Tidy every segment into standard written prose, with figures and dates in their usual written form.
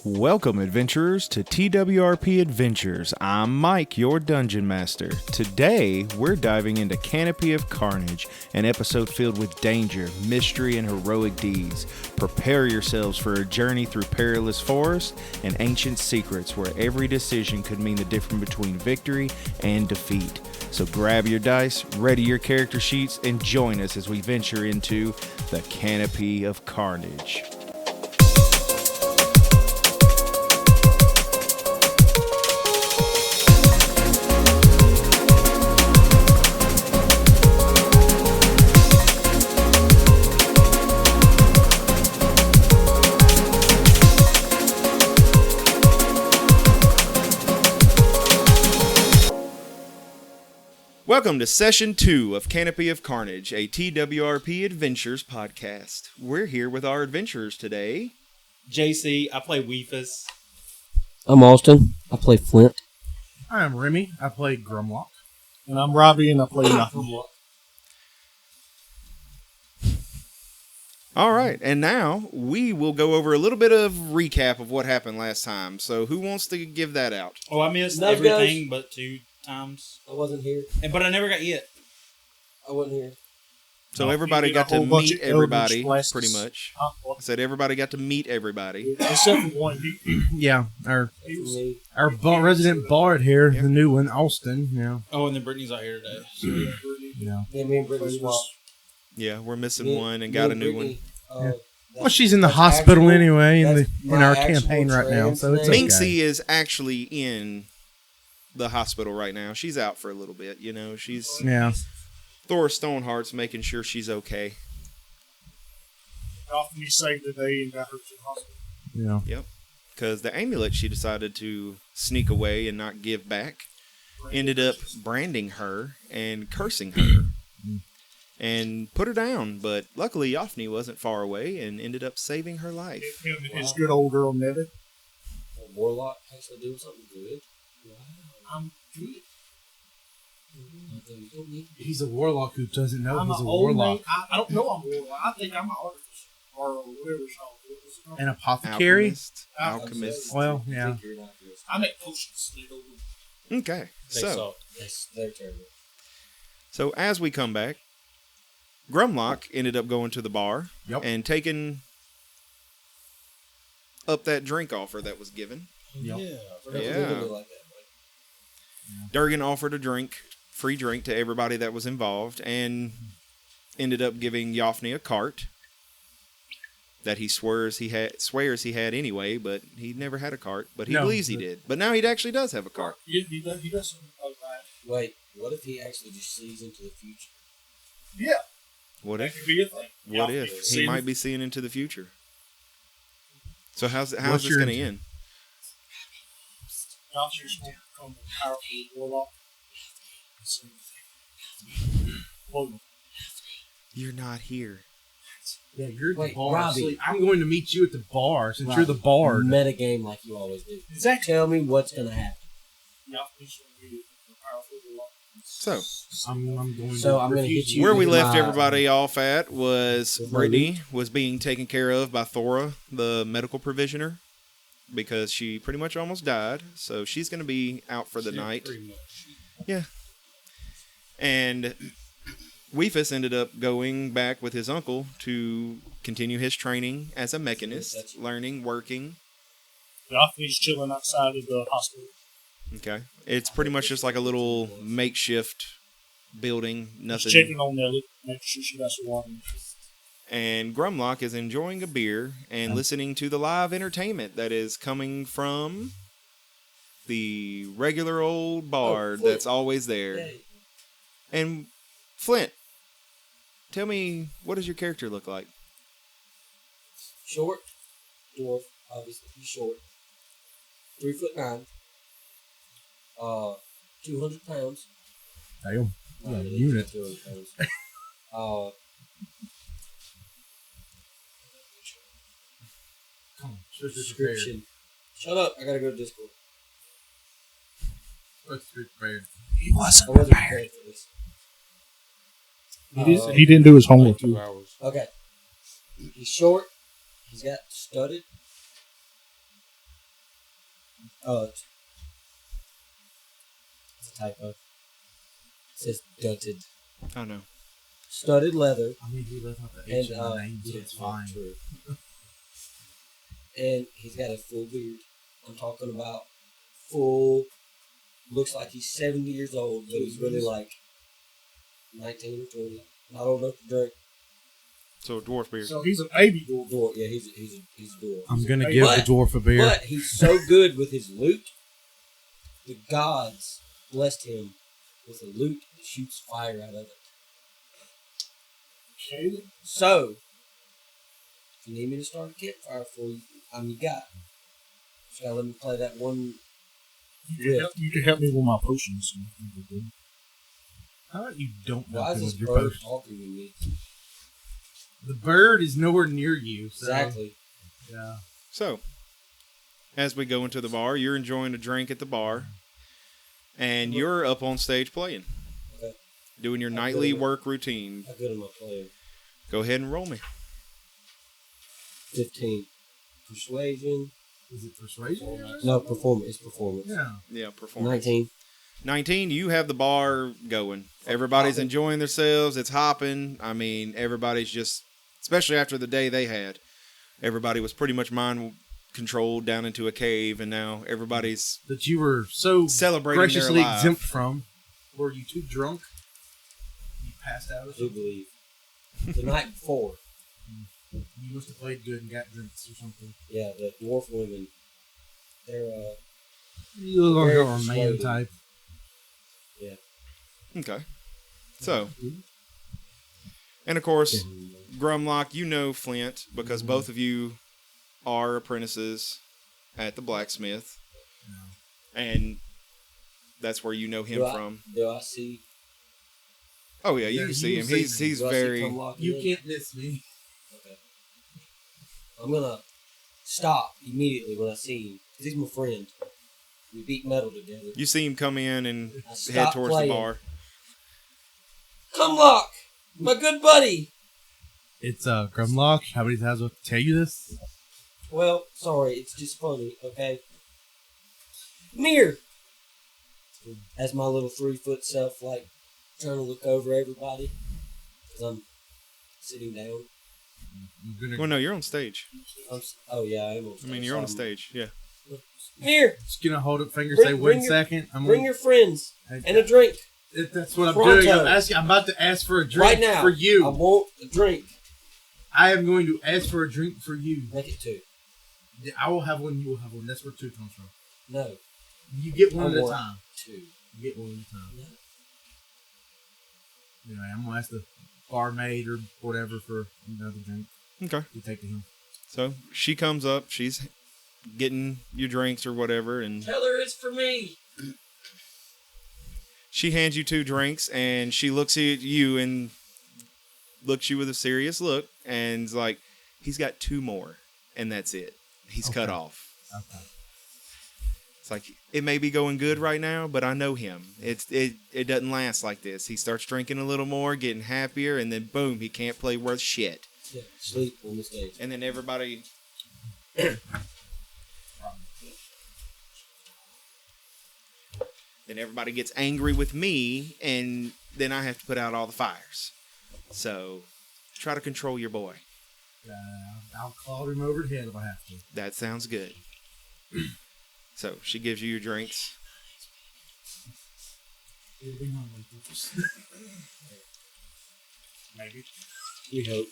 Welcome, adventurers, to TWRP Adventures. I'm Mike, your Dungeon Master. Today, we're diving into Canopy of Carnage, an episode filled with danger, mystery, and heroic deeds. Prepare yourselves for a journey through perilous forests and ancient secrets where every decision could mean the difference between victory and defeat. So grab your dice, ready your character sheets, and join us as we venture into the Canopy of Carnage. Welcome to Session 2 of Canopy of Carnage, a TWRP Adventures podcast. We're here with our adventurers today. JC, I play Wefoss. I'm Austin. I play Flint. I'm Remy. I play Grumlock. And I'm Robbie, and I play Yofni. All right, and now we will go over a little bit of recap of what happened last time. So who wants to give that out? Oh, I missed Those everything but 2 times. I wasn't here. But I never got yet. I wasn't here. So everybody got to meet everybody, pretty much. I said everybody got to meet everybody. Except for one. Yeah, our resident bard here, the new one, Austin. Yeah, Oh, and then Brittany's out here today. So. yeah. Yeah, me and Brittany Yeah, we're missing one and got a new one. Well, she's in the hospital anyway in our campaign right now, so it's okay. Minxi is actually in the hospital right now. She's out for a little bit, you know. Yeah. Thor Stoneheart's making sure she's okay. Yofni saved the day and got her to the hospital. Yeah. Yep. Because the amulet she decided to sneak away and not give back ended up branding her and cursing her and put her down. But luckily, Yofni wasn't far away and ended up saving her life. Him and his good old girl, Nettie. A warlock actually doing something good. Wow. I'm good. He's a warlock who doesn't know I'm he's an a old warlock. man. I don't know I'm a warlock. I think I'm an artist. Or whatever it's called. An apothecary? Alchemist. Well, yeah. I make potions. Okay. So They're terrible. So as we come back, Grumlock ended up going to the bar and taking up that drink offer that was given. Yeah. Yeah. Durgan offered a free drink to everybody that was involved, and ended up giving Yofni a cart that he swears he had anyway, but he never had a cart, but he believes he did. But now he actually does have a cart. Yeah, he does. Wait, what if he actually just sees into the future? Yeah. What That if? could be a thing. What if he might be seeing into the future? So how's this going to end? Yofni's going to become a powerful warlock. You're not here. Yeah, you're Wait, the bar. Robbie. I'm going to meet you at the bar since Robbie, you're the bard. Metagame like you always do. Exactly. Tell me what's going to happen. Yofni's going to be a powerful warlock. So I'm going to hit you. where we with left my- everybody off at was Brittany was being taken care of by Thora, the medical provisioner, because she pretty much almost died. So she's going to be out for the night. Pretty much. Yeah. And Wefus ended up going back with his uncle to continue his training as a mechanist, learning, working. Yofni's chilling outside of the hospital. Okay. It's pretty much just like a little makeshift building. Nothing. Just checking on Nelly, making sure she got some water. And Grumlock is enjoying a beer and listening to the live entertainment that is coming from the regular old bard that's always there. Hey. And Flint, tell me, what does your character look like? Short. Dwarf. Obviously, he's short. 3'9". 200 pounds. Damn. No, Yeah, it unit. is 200 pounds. Come on. Description. Shut up. I gotta go to Discord. He wasn't I wasn't prepared. prepared for this. He didn't do his homework. 2 hours. Okay. He's short. He's got studded. Oh, it's a typo. It says dunted. Oh no. Studded leather. I mean, he left out the And, H in the name, so yeah, it's fine. True. And he's got a full beard. I'm talking about full. Looks like he's 70 years old, but he's really like 19 or 20. Not old enough to drink. So dwarf beard. So he's a baby dwarf. Dwarf. Yeah, he's a dwarf. I'm going to give But- the dwarf a beer. But he's so good with his loot. The gods blessed him with a loot that shoots fire out of it. Okay. So, if you need me to start a campfire for you, I'm your guy. Just gotta let me play that one. You can help me with my potions. How about you don't Why help is him this with your bird potion? talking to me? The bird is nowhere near you. So, Exactly. Yeah. So, as we go into the bar, you're enjoying a drink at the bar, and you're up on stage playing, Okay. doing your How nightly good am I- work routine. How good am I playing? Go ahead and roll me. 15. Persuasion. Is it persuasion? No, performance. It's performance. Yeah. Yeah, performance. 19. 19, you have the bar going. Everybody's Hopping. enjoying themselves. It's hopping. I mean, everybody's just, especially after the day they had, everybody was pretty much mind controlled down into a cave, and now everybody's That you were so celebrating their graciously life. exempt from. Were you too drunk? You passed out or I do something? believe. The night before. You must have played good and got drinks or something. Yeah, the dwarf women. They're, You look like Very a man persuading. type. Okay. So, and of course, Grumlock, you know Flint because both of you are apprentices at the blacksmith, and that's where you know him from. Do I see? Oh yeah, you Yeah, can see you him. see He's Do I see very. Grumlock You in? can't miss me. Okay. I'm gonna stop immediately when I see him. 'Cause he's my friend. We beat metal together. You see him come in and I head stopped towards playing. the bar. Grumlock, my good buddy. It's Grumlock. How many times do I have to tell you this? Well, sorry, it's just funny, okay? Come here. As my little 3-foot self, like, trying to look over everybody. Because I'm sitting down. You're gonna Well, no, you're on stage. Oh, yeah, I am on I stage. mean, you're on a So stage. Yeah. Come here. just gonna hold up finger, Bring- say bring wait a your- second. I'm Bring your friends and a drink. That's what I'm Pronto. doing. I'm about to ask for a drink Right now. for you. I want a drink. I am going to ask for a drink for you. Make it 2. I will have one. You will have one. That's where 2 comes from. No. You get one I at a want time. 2. You get one at a time. No. Anyway, I'm gonna ask the barmaid or whatever for another drink Okay. to take to him. So she comes up. She's getting your drinks or whatever, and Tell her it's for me. she hands you 2 drinks, and she looks at you and looks you with a serious look, and is like, "He's got 2 more, and that's it. He's cut Okay. off." Okay. It's like, it may be going good right now, but I know him. It doesn't last like this. He starts drinking a little more, getting happier, and then boom, he can't play worth shit. Yeah, sleep on the stage. And then everybody gets angry with me, and then I have to put out all the fires. So try to control your boy. I'll call him over the head if I have to. That sounds good. So she gives you your drinks. It'll be my Wefoss. Maybe. We hope.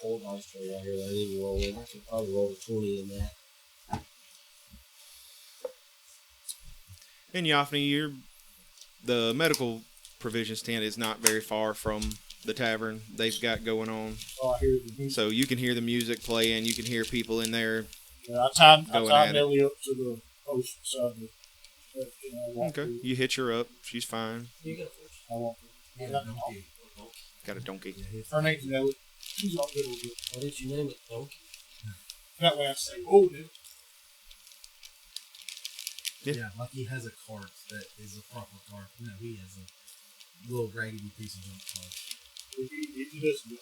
Whole dice tray right here that I didn't roll in. I could probably roll a 20 in that. And Yofni, the medical provisions tent is not very far from the tavern they've got going on. Oh, I hear the music. So you can hear the music playing. You can hear people in there. Yeah, I Going tied at it. Nelly up to the post beside the. Okay. You hitch her up. She's fine. You got first. I want to. I got the Got a donkey. Her name's Nelly. She's all good with it. Why did you name it Donkey? That way I say, oh, dude. Yeah. Like he has a cart that is a proper cart. No, he has a little raggedy piece of junk cart He doesn't do it.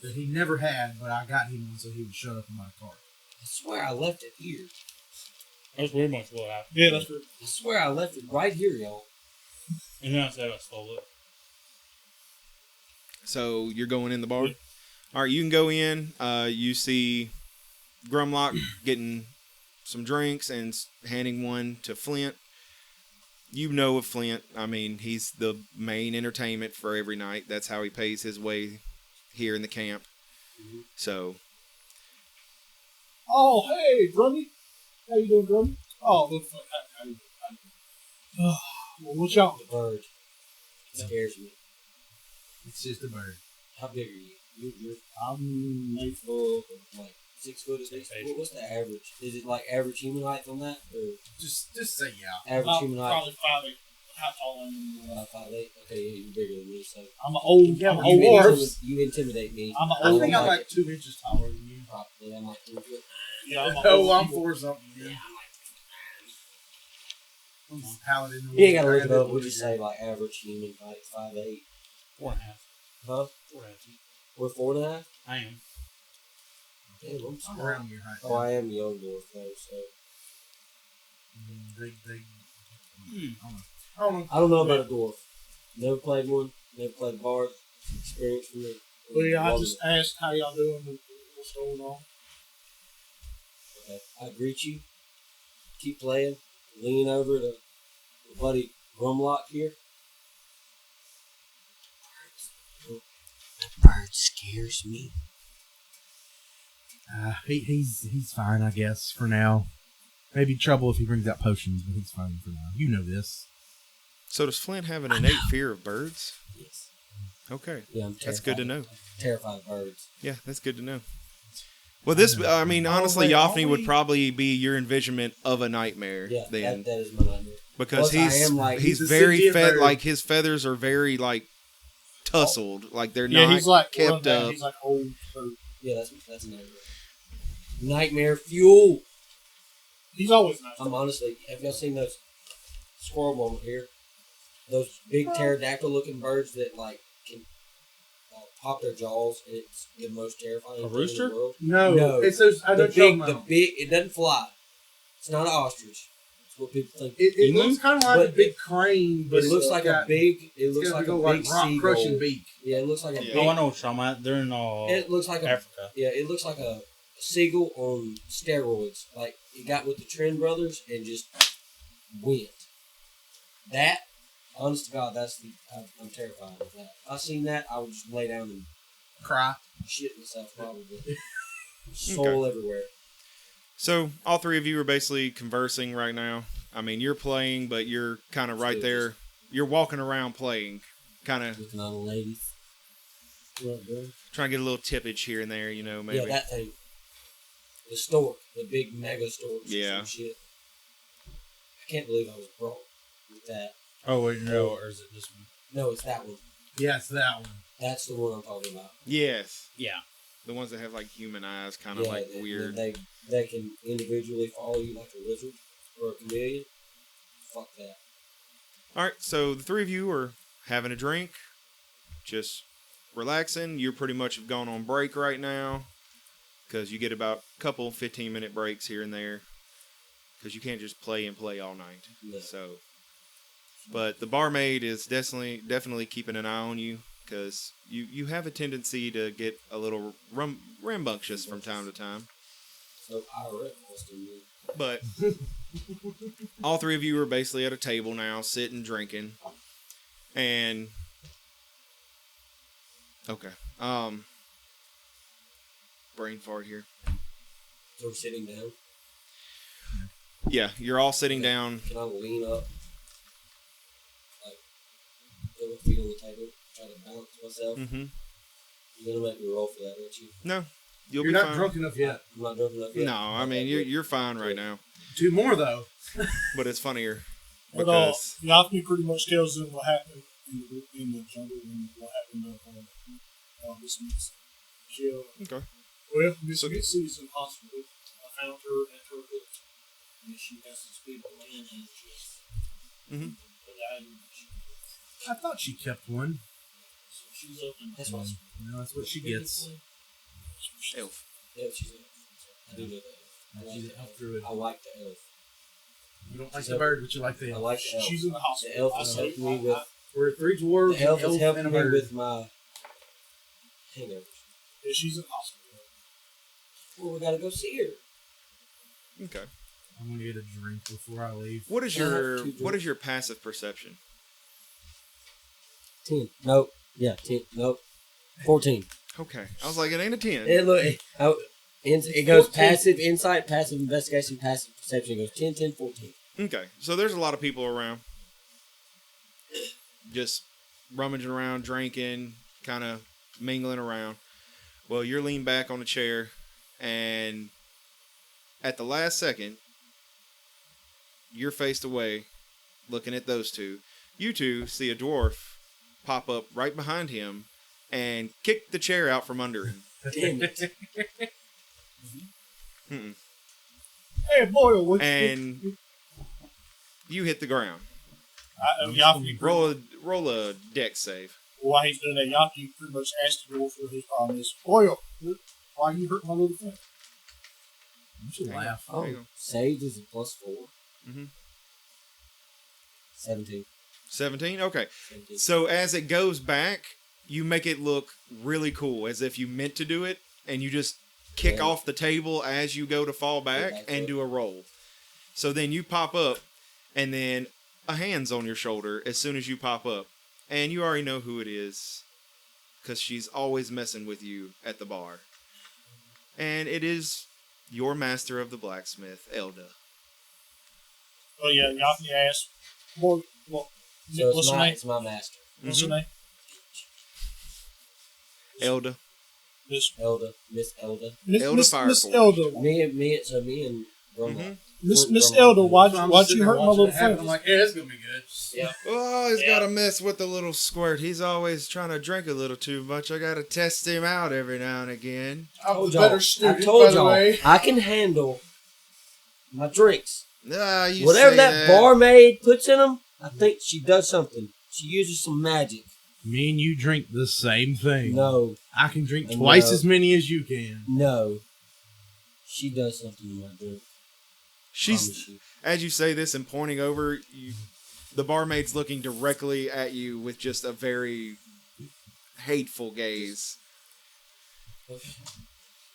that he never had, but I got him one so he would shut up in my cart. I swear I left it here. That's pretty much what happened. Yeah, that's true. I swear I left it right here, y'all. And then I said I stole it. So you're going in the bar? All right, you can go in. You see Grumlock getting some drinks and handing one to Flint. You know of Flint. I mean, he's the main entertainment for every night. That's how he pays his way here in the camp. So. Oh, hey, Drummy. How you doing, Drummy? Oh, look, how you doing? Well, what's y'all? The bird. It scares me. It's just a bird. How big are you? You're I'm 8 foot, like 6 foot at least. What's the average? Is it like average human height on that, or Just say yeah. average human height? Probably 5'8". How tall am you? 5'8". Okay, yeah, you're bigger than me, so I'm an old. Yeah, I'm an but old you, horse. you intimidate me. I'm an I old. think I'm like like 2 inches taller than you. probably. I'm like 3 foot. Yeah, I'm an Oh, old I'm people. 4 something. Yeah. Paladin. You ain't gotta look it up. We'll just say like average human height, 5'8". 4.5. Huh? 4.5. We're 4.5. I am. Damn, I'm I'm small. around your height. Oh, I am young dwarf though, so They, Hmm. I don't know. I don't know about a dwarf. Never played one. Never played a bard. Experience for me. Well, yeah, I Love just it. asked how y'all doing and what's going on. Okay. I greet you. Keep playing. Lean over to my buddy Grumlock here. That bird scares me. He's fine, I guess, for now. Maybe trouble if he brings out potions, but he's fine for now. You know this. So does Flint have an innate fear of birds? Yes. Okay. Yeah, I'm terrified. That's good to know. Terrified of birds. Yeah, that's good to know. Well, this, I mean, honestly, wait, Yofni are would we- probably be your envisionment of a nightmare Yeah, then. that is my nightmare. Because Plus, I am like- he's He's a very sentient fed, bird. like his feathers are very like tussled, like they're Yeah, not he's like kept up. He's like old. Yeah, that's a nightmare. Nightmare fuel. He's always nice. I'm honestly, have y'all seen those squirrel moment here? Those big pterodactyl looking birds that like can pop their jaws, and it's the most terrifying A thing rooster? in the world. No, it's those. I The don't big, know. it doesn't fly. It's not an ostrich. It's what people think. It Emu? looks kind of like But a big crane, but It looks like a big. It looks like a big rock crushing seagull. beak. Yeah, it looks like a Yeah. big. Oh, I know what you're talking about. They're in It looks like a Africa. yeah. It looks like a seagull on steroids. Like he got with the Trend Brothers and just went. That, honest to God, I'm terrified of that. If I seen that, I would just lay down and Cry. shit myself probably. Soul everywhere. So all three of you are basically conversing right now. I mean, you're playing, but you're kind of right there. You're walking around playing, kind of Looking on the ladies. What, bro? trying to get a little tippage here and there, you know, maybe. Yeah, that thing. The stork, the big mega stork. Yeah. Some shit. I can't believe I was broke with that. Oh, wait, no, or is it this one? No, it's that one. Yes, that one. That's the one I'm talking about. Yes. Yeah. The ones that have like human eyes, kind of like weird. They can individually follow you like a lizard or a chameleon. Fuck that. All right, so the three of you are having a drink, just relaxing. You pretty much have gone on break right now because you get about a couple 15-minute breaks here and there because you can't just play and play all night. No. So, but the barmaid is definitely keeping an eye on you because you have a tendency to get a little rambunctious from time to time. So IRF was to me. But all three of you are basically at a table now, sitting, drinking. And okay. Brain fart here. So we're sitting down. Yeah, you're all sitting down. Can I lean up? Like, put my feet on the table, try to balance myself? Mm-hmm. You're gonna make me roll for that, aren't you? No, you'll You're be not fine. drunk enough yet. I'm not drunk enough yet. No, I mean you're fine right now. 2 more though. But it's funnier But because Yofni pretty much tells them what happened in the jungle and what happened on Miss Minxi. She, okay. well, Miss So- Minxi is in hospital. I found her at her hook. And she has to speak to land and just Mhm. but I thought she kept one. so she's up in That's what No, that's what she gets. Elf. yeah, she's I do know that. I like She's the up elf. through it. I like the elf. You don't like the bird, but you like the I elf. like the elf. She's in the The hospital. elf is helping me with. We're 3 dwarves, The elf an is elf, helping and a me bird. with my hangovers. Yeah, she's in the hospital. Well, we gotta go see her. Okay. I'm gonna get a drink before I leave. What is Can I have your 2 drinks? what is your passive perception? 10. Nope. Yeah, 10. Nope. 14. Okay. I was like, it ain't a 10. It goes 14. passive insight, passive investigation, passive perception. It goes 10, 10, 14. Okay. So there's a lot of people around. Just rummaging around, drinking, kind of mingling around. Well, you're leaned back on a chair, and at the last second, you're faced away, looking at those two. You two see a dwarf pop up right behind him and kick the chair out from under him. Damn it. Mm-mm. Hey, boy, what? And you hit the ground. Yofni, Roll a dex save. while he's doing that, Yofni pretty much asked the dwarf what his problem is. Boyle, why you hurt my little friend? You should laugh. Oh, Hang on. saved is a +4. Mm-hmm. 17. 17? Okay. 17. So as it goes back, you make it look really cool, as if you meant to do it, and you just kick Yeah. off the table as you go to fall back back and up. do a roll. So then you pop up, and then a hand's on your shoulder as soon as you pop up. And you already know who it is, because she's always messing with you at the bar. And it is your master of the blacksmith, Elda. Oh yeah, Yofni asked, boy, well, So what's her name? it's my master. What's her name? Elda. Miss Elda. Miss Elda. Elder Miss Fireforce. Elda. Me and Grumlock. Mhm. Miss Elda, why'd you hurt my little friend? I'm like, yeah, it's gonna be good. Yeah. Oh, he's got to mess with the little squirt. He's always trying to drink a little too much. I got to test him out every now and again. I Told was y'all. better I student, told by the y'all. way. I can handle my drinks. Ah, you Whatever say that barmaid puts in them, I think she does something. She uses some magic. Me and you drink the same thing. No. I can drink No. twice as many as you can. No. She does something to my drink. She's, Promise you. as you say this and pointing over, the barmaid's looking directly at you with just a very hateful gaze.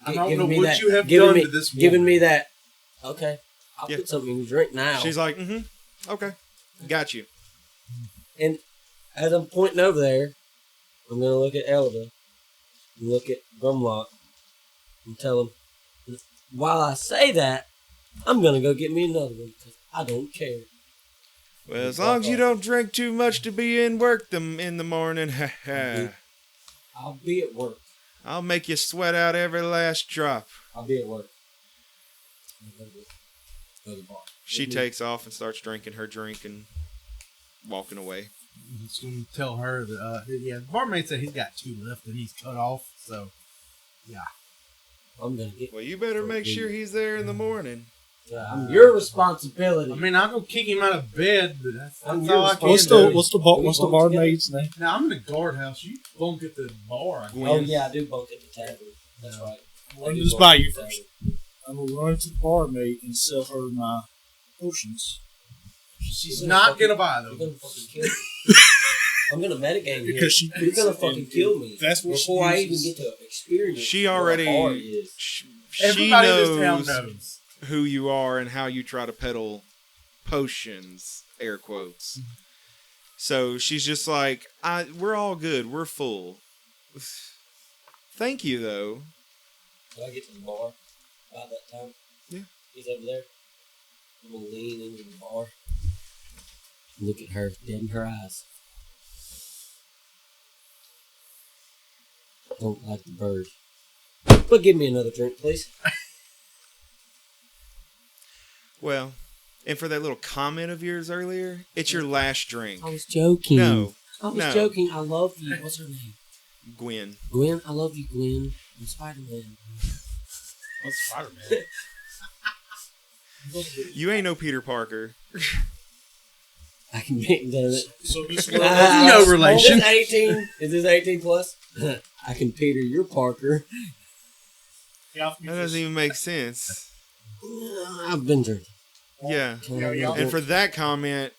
I don't Giving know me what that- you have giving done me- to this woman. Giving me that. Okay. I'll Yeah. put something in your drink now. She's like, okay, got you. And as I'm pointing over there, I'm going to look at Elda and look at Grumlock and tell him, while I say that, I'm going to go get me another one because I don't care. Well, as long as you don't drink too much to be in work in the morning, I'll be at work. I'll make you sweat out every last drop. I'll be at work. Go to the bar. She takes off and starts drinking her drink and walking away. I'm just gonna tell her that, the barmaid said he's got 2 left and he's cut off, so, yeah. I'm going to get Well, you better make sure he's there in the morning. I'm your responsibility. I mean, I'll go kick him out of bed, but that's I'm all your I can What's do. the barmaid's name? Now, I'm in the guardhouse. You bunk at the bar. I guess. Oh, yeah, I do bunk at the tavern. That's right. Run this by you first. I'm gonna run to the barmaid and sell her my potions. She's not gonna buy You're them. going to fucking kill me. I'm going to metagame here. Because she You're going to fucking kill me. That's what before I she even uses. get to experience She what a already, bar is. she Everybody in this town knows knows. who you are and how you try to peddle potions, air quotes. So she's just like, we're all good. We're full. Thank you, though. When I get to the bar about that time, Yeah. he's over there. I'm going to lean into the bar. Look at her, dead in her eyes. Don't like the bird. But give me another drink, please. Well, and for that little comment of yours earlier, it's your last drink. I was joking. No, I was no. joking. I love you. What's her name? Gwen. Gwen. I love you, Gwen. I'm Spider-Man. What's Spider-Man? You ain't no Peter Parker. I can make the. So this No relation. Is this 18 plus? I can Peter your Parker. That doesn't even make sense. I've been drinking. Yeah. And for that comment,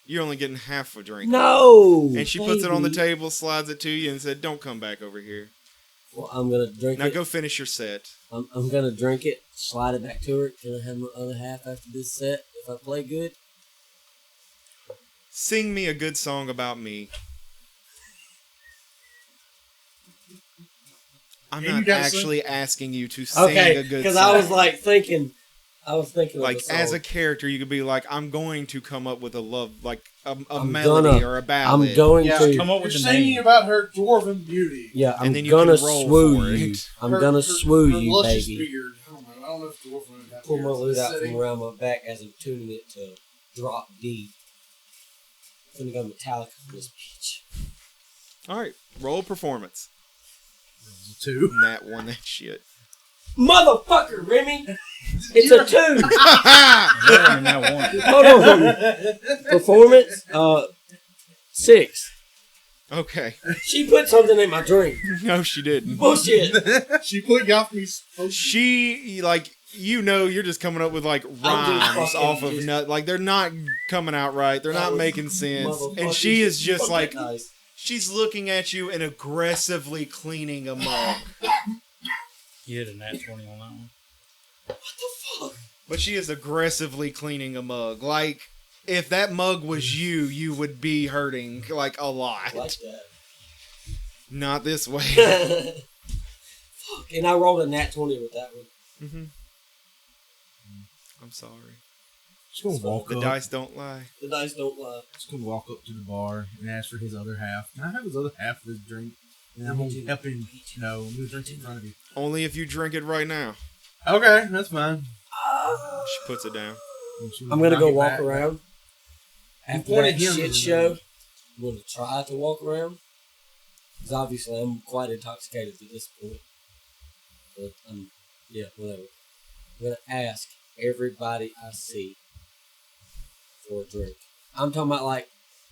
you're only getting half a drink. No! And she puts it on the table, slides it to you, and said, "Don't come back over here. Well, I'm going to drink it. Now go finish your set." I'm going to drink it, slide it back to her. Can I have my other half after this set if I play good? Sing me a good song about me. I'm not actually asking you to sing a good song. Because I was like thinking... like as a character, you could be like, I'm going to come up with a love, like a melody or a ballad. I'm going to come up with You're singing about her dwarven beauty. Yeah, I'm and then you gonna can roll swoo for you. it. I'm gonna swoo her you, luscious baby. beard. I don't know if dwarven would have Pull my beards. lute out Setting. from around my back as I'm tuning it to drop D. I'm gonna go Metallica for this bitch. All right, roll performance. 2. Nat won that shit. Motherfucker, Remy! It's a 2! Yeah, and that one. Hold on. Performance, 6. Okay. She put something in my drink. No, she didn't. Bullshit. She put Yofni's potion. She, like, you're just coming up with, like, rhymes off of nut. Like, they're not coming out right. They're not making sense. And she is just, like, she's looking at you and aggressively cleaning a mug. You hit a nat 20 on that one. What the fuck? But she is aggressively cleaning a mug. Like, if that mug was you, you would be hurting, like, a lot. I like that. Not this way. Fuck. And I rolled a nat 20 with that one. Mm-hmm. I'm sorry. Just gonna walk The up. dice don't lie. The dice don't lie. Just gonna walk up to the bar and ask for his other half. Can I have his other half of his drink? And I'm gonna help him. No, I'm gonna drink it in front of you. Only if you drink it right now. Okay, that's fine. She puts it down. I'm gonna go Knock it walk back. around. After pointed that him shit in the show, nose. I'm gonna try to walk around. Because obviously I'm quite intoxicated at this point. But whatever. I'm gonna ask everybody I see for a drink. I'm talking about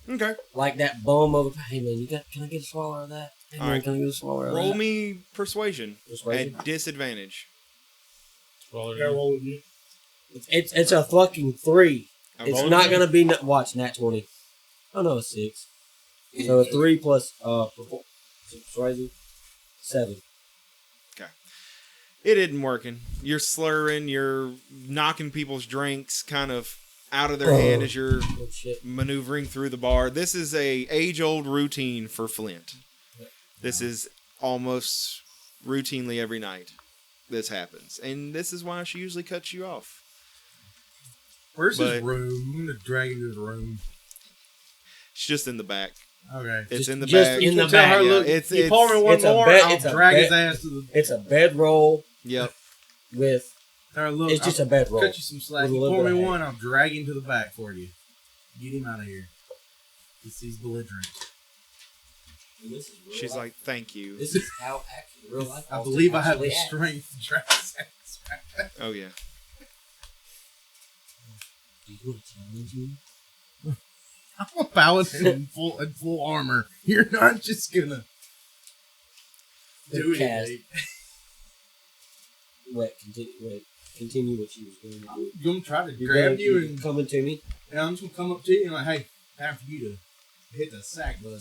Okay. like that bum of a, hey man, can I get a swallow of that? Hey man, Alright. can I get a swallow of that? Roll me persuasion. Persuasion? At disadvantage. Roll it Gotta in. roll with you. It's a fucking 3. It's roll not it. gonna be watch nat 20. Oh no, a 6. So a 3 plus persuasion 7. It isn't working. You're slurring. You're knocking people's drinks kind of out of their hand as you're Oh shit. maneuvering through the bar. This is a age-old routine for Flint. This is almost routinely every night this happens. And this is why she usually cuts you off. Where's his But- room? I'm gonna drag him to his room. It's just in the back. Okay. It's in the just back. in the Tell her, back. look, It's- you pour me one it's a more, bed- I'll it's a drag his bed- ass to the... It's a bedroll Yep. with. Tell her, look, It's just I'll a bedroll. cut you some slack. with a You little pour bit me of one, I'll drag him to the back for you. Get him out of here. He's belligerent. This is real She's life. like, thank you. This is how actually real life. I believe I have the actually acts. strength to drag his ass back. Oh, yeah. Do you want to challenge me? I'm a paladin in full armor. You're not just gonna do Cast. anything. Continue what you was going to do. I'm gonna try to You're grab gonna- you you're and coming to me. I'm just gonna come up to you and like, hey, time for you to hit the sack, bud.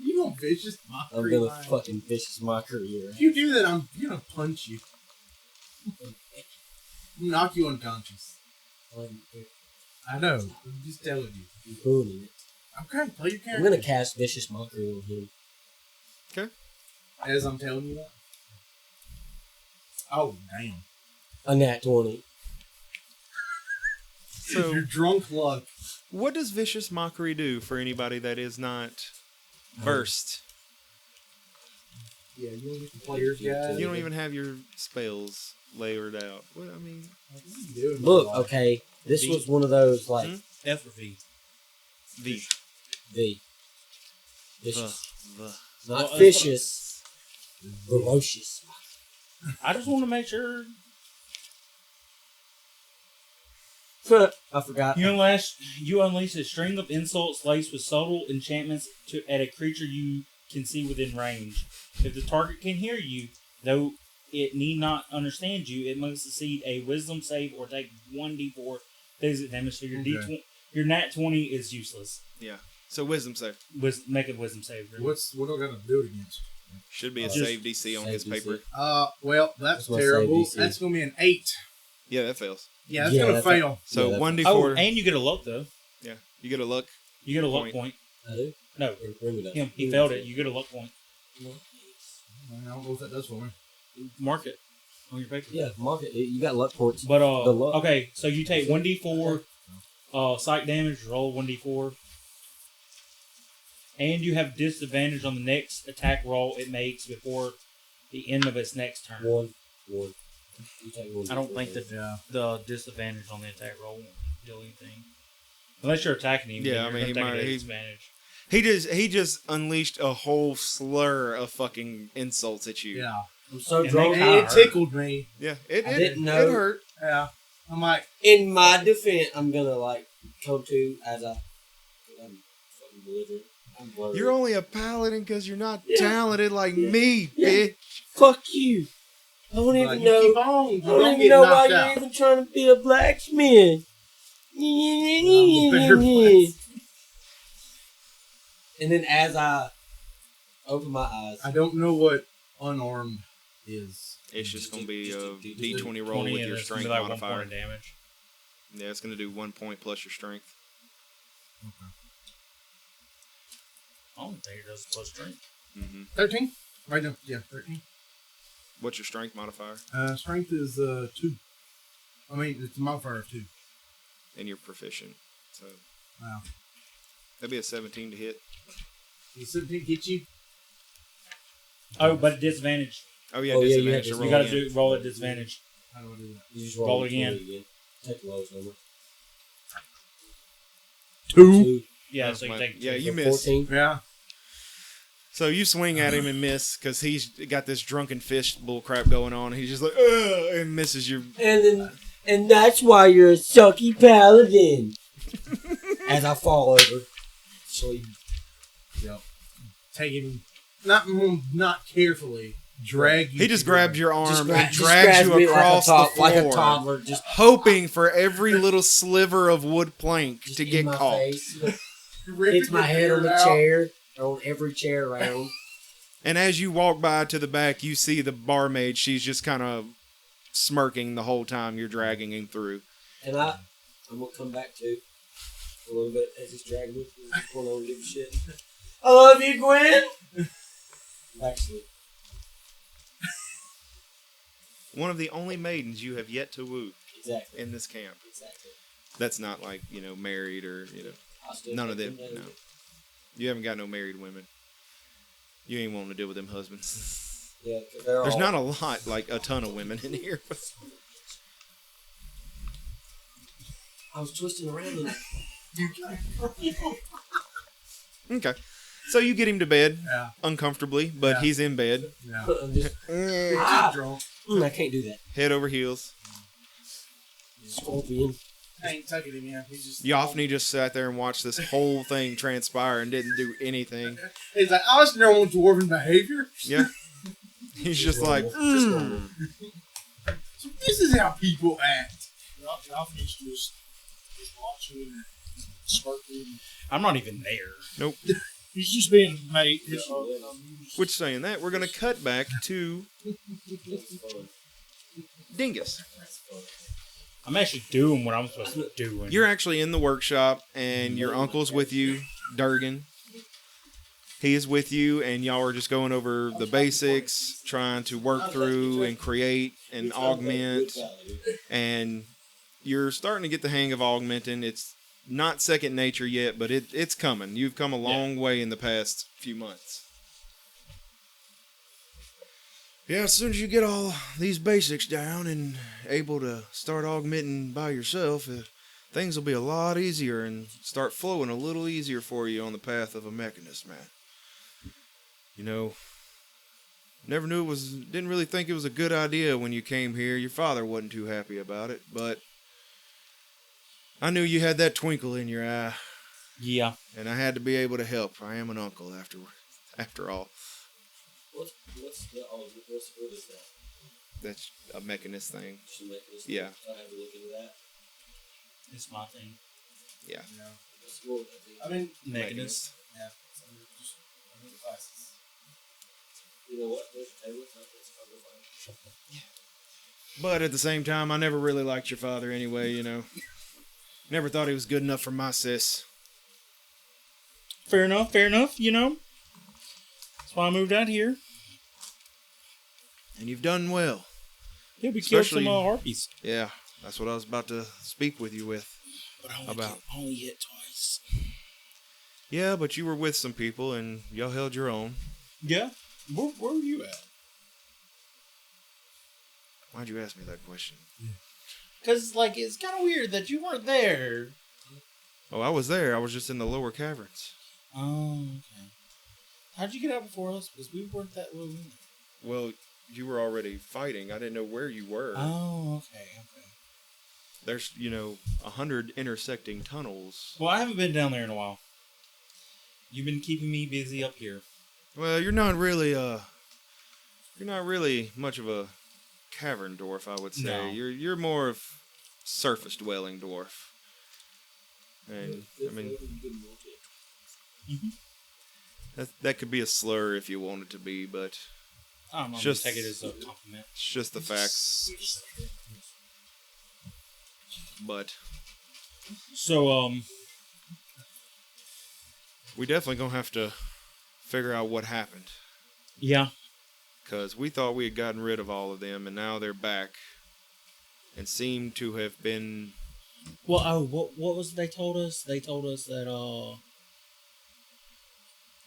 You don't vicious I'm mockery. gonna line. fucking vicious mockery you. If you do that, I'm gonna punch you. Knock you unconscious. I know. I'm just telling you. You're ruining it. Okay, play your character. I'm gonna cast vicious mockery on him. As I'm telling you that. Oh, damn. A nat 20. So, Your drunk luck. what does Vicious Mockery do for anybody that is not versed? Yeah, you don't get the player's guide. You don't even have your spells layered out. What I mean, What are you doing, Look, boy? okay, this was one of those like F or V. the vicious, the. not Well, vicious, ferocious. I just want to make sure I forgot. you unleash a string of insults laced with subtle enchantments at a creature you can see within range. If the target can hear you, though it need not understand you. It must succeed a wisdom save or take 1d4 physical damage. So your nat 20 is useless. Yeah. So wisdom save. Make a wisdom save. Really. What do I got to do it against? Should be a Just save DC on save his DC. paper. Well, that's What's my terrible. save DC? That's going to be an 8. Yeah, that fails. Yeah, that's Yeah, going to that's fail. So Yeah, 1d4. Oh, and you get a luck though. Yeah, you get a luck. You get a luck Point. point. I do. No, Bring it up. him. He failed it. You get a luck point. I don't know what that does for me. Mark it on your paper. Yeah, mark it. You got luck points. But The luck. okay, so you take 1d4 psych damage. Roll 1d4, and you have disadvantage on the next attack roll it makes before the end of its next turn. One. You take one. I don't think that Yeah. the disadvantage on the attack roll won't do anything. Unless you're attacking him. Yeah, then I you're mean, he gonna take might- a he- disadvantage. He just unleashed a whole slur of fucking insults at you. Yeah. I'm so And drunk. they- It tickled me. Yeah, I it didn't know. hurt. Yeah. I'm like, In my defense, I'm gonna come to as I'm fucking belligerent. I'm blurry. You're only a paladin because you're not Yeah. talented like me, Yeah. bitch. Fuck you. I don't you even know. keep on. You I don't don't even get know why knocked you're out. even trying to be a blacksmith. I'm a better blacksmith. And then as I open my eyes, I don't know what unarmed is. It's just gonna be a D20 roll 20 with and your it's gonna strength be like 1 modifier. point of damage. Yeah, it's gonna do 1 point plus your strength. I don't think it does plus strength. 13? Right now. Yeah, 13. What's your strength modifier? Strength is 2. I mean, it's a modifier of 2. And you're proficient. So Wow. that'd be a 17 to hit. Does 17 get you? Oh, but at disadvantage. Oh yeah, Oh, yeah, you disadvantage have to to- roll You gotta again. roll at disadvantage. How do I do that? you just Roll roll again. again. Take the lowest number. 2. Yeah, That's so you my- take yeah, two. you So miss. 14. Yeah. So you swing at him and miss because he's got this drunken fish bullcrap going on. He's just like, ugh, and misses you. And that's why you're a sucky paladin. As I fall over. Sleep. Yep. Take him, not carefully, drag you. He just to grabbed the- your arm Just and grabs drags me you across the floor, like a toddler, just hoping for every little sliver of wood plank just to in get my caught. face. ripping Hits my your head on the hair out. chair, or on every chair around. And as you walk by to the back, you see the barmaid. She's just kind of smirking the whole time you're dragging him through. And I'm gonna come back to a little bit as he's dragging me. I don't give a shit. I love you, Gwen. Actually, One of the only maidens you have yet to woo exactly. in this camp. Exactly. That's not like, married or, I still none of take them. them No. You haven't got no married women. You ain't wanting to deal with them husbands. Yeah, 'cause they're There's all, not a lot, like a ton of women in here. I was twisting around and Okay. So you get him to bed Yeah. uncomfortably, but Yeah. he's in bed. Yeah. I'm just, He's drunk. I can't do that. Head over heels. Scorpion. I ain't tucking him in. He's just. Yofni just sat there and watched this whole thing transpire and didn't do anything. He's like, I was normal dwarven behavior. Yeah. He's just like, Normal. So this is how people act. Yofni's just watching and smirking. I'm not even there. nope. He's just being a mate. Which saying that, we're going to cut back to That's fun. Dingus. That's fun. I'm actually doing what I'm supposed to be doing. You're actually in the workshop, and your uncle's with you, Durgan. He is with you, and y'all are just going over the basics, trying to work through and create and augment. And you're starting to get the hang of augmenting. It's not second nature yet, but it's coming. You've come a long way in the past few months. Yeah, as soon as you get all these basics down and able to start augmenting by yourself, things will be a lot easier and start flowing a little easier for you on the path of a mechanist, man. Never knew didn't really think it was a good idea when you came here. Your father wasn't too happy about it, but I knew you had that twinkle in your eye, Yeah. and I had to be able to help. I am an uncle after all. What is that? That's a mechanist thing. Should make this Yeah. I'll have to look into that. It's my thing. Yeah. Yeah. What's the word with that thing? I mean, Mechanist. Yeah. So just under the glasses. You know what? There's a table. It's probably fine. But at the same time, I never really liked your father anyway, you know. Never thought he was good enough for my sis. Fair enough, you know. That's why I moved out here. And you've done well. Yeah, we killed Especially- some harpies. Yeah, that's what I was about to speak with you with. But I About- only hit twice. Yeah, but you were with some people and y'all held your own. Yeah? Where were you at? Why'd you ask me that question? Because, like, it's kind of weird that you weren't there. Oh, I was there. I was just in the lower caverns. Oh, okay. How'd you get out before us? Because we weren't that low in. Well, you were already fighting. I didn't know where you were. Oh, okay. There's, 100 intersecting tunnels. Well, I haven't been down there in a while. You've been keeping me busy up here. Well, you're not really much of a cavern dwarf, I would say. No. You're more of surface dwelling dwarf. And I mean, that could be a slur if you want it to be, but I'm going to Just- take it as a compliment. it's just the facts. But So, we definitely gonna have to figure out what happened. yeah. Because we thought we had gotten rid of all of them, and now they're back. And seem to have been... Well, what was it they told us? They told us that,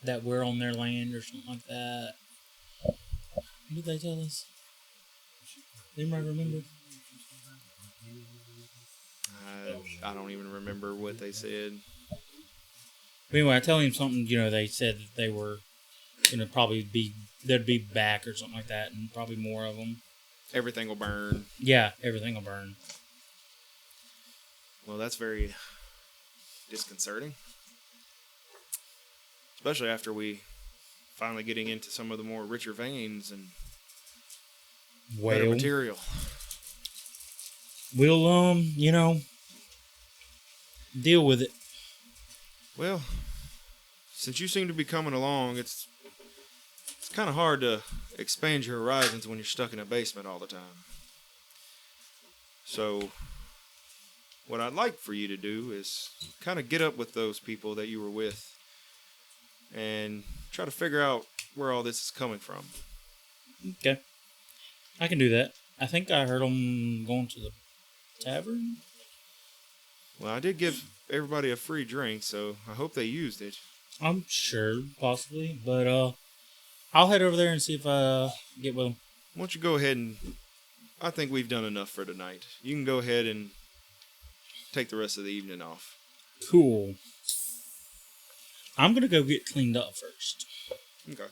that we're on their land or something like that. What did they tell us? Anybody remember? I don't even remember what they said. But anyway, I tell him something, they said that they were going to they'd be back or something like that, and probably more of them. Everything will burn. Yeah, everything will burn. Well, that's very disconcerting. Especially after we finally getting into some of the more richer veins and better Well, material. we'll, deal with it. Well, since you seem to be coming along, it's kind of hard to expand your horizons when you're stuck in a basement all the time. So, what I'd like for you to do is kind of get up with those people that you were with and try to figure out where all this is coming from. Okay. I can do that. I think I heard them going to the tavern. Well, I did give everybody a free drink, so I hope they used it. I'm sure, possibly. But, I'll head over there and see if I get with them. Why don't you go ahead and... I think we've done enough for tonight. You can go ahead and take the rest of the evening off. Cool. I'm going to go get cleaned up first. Okay.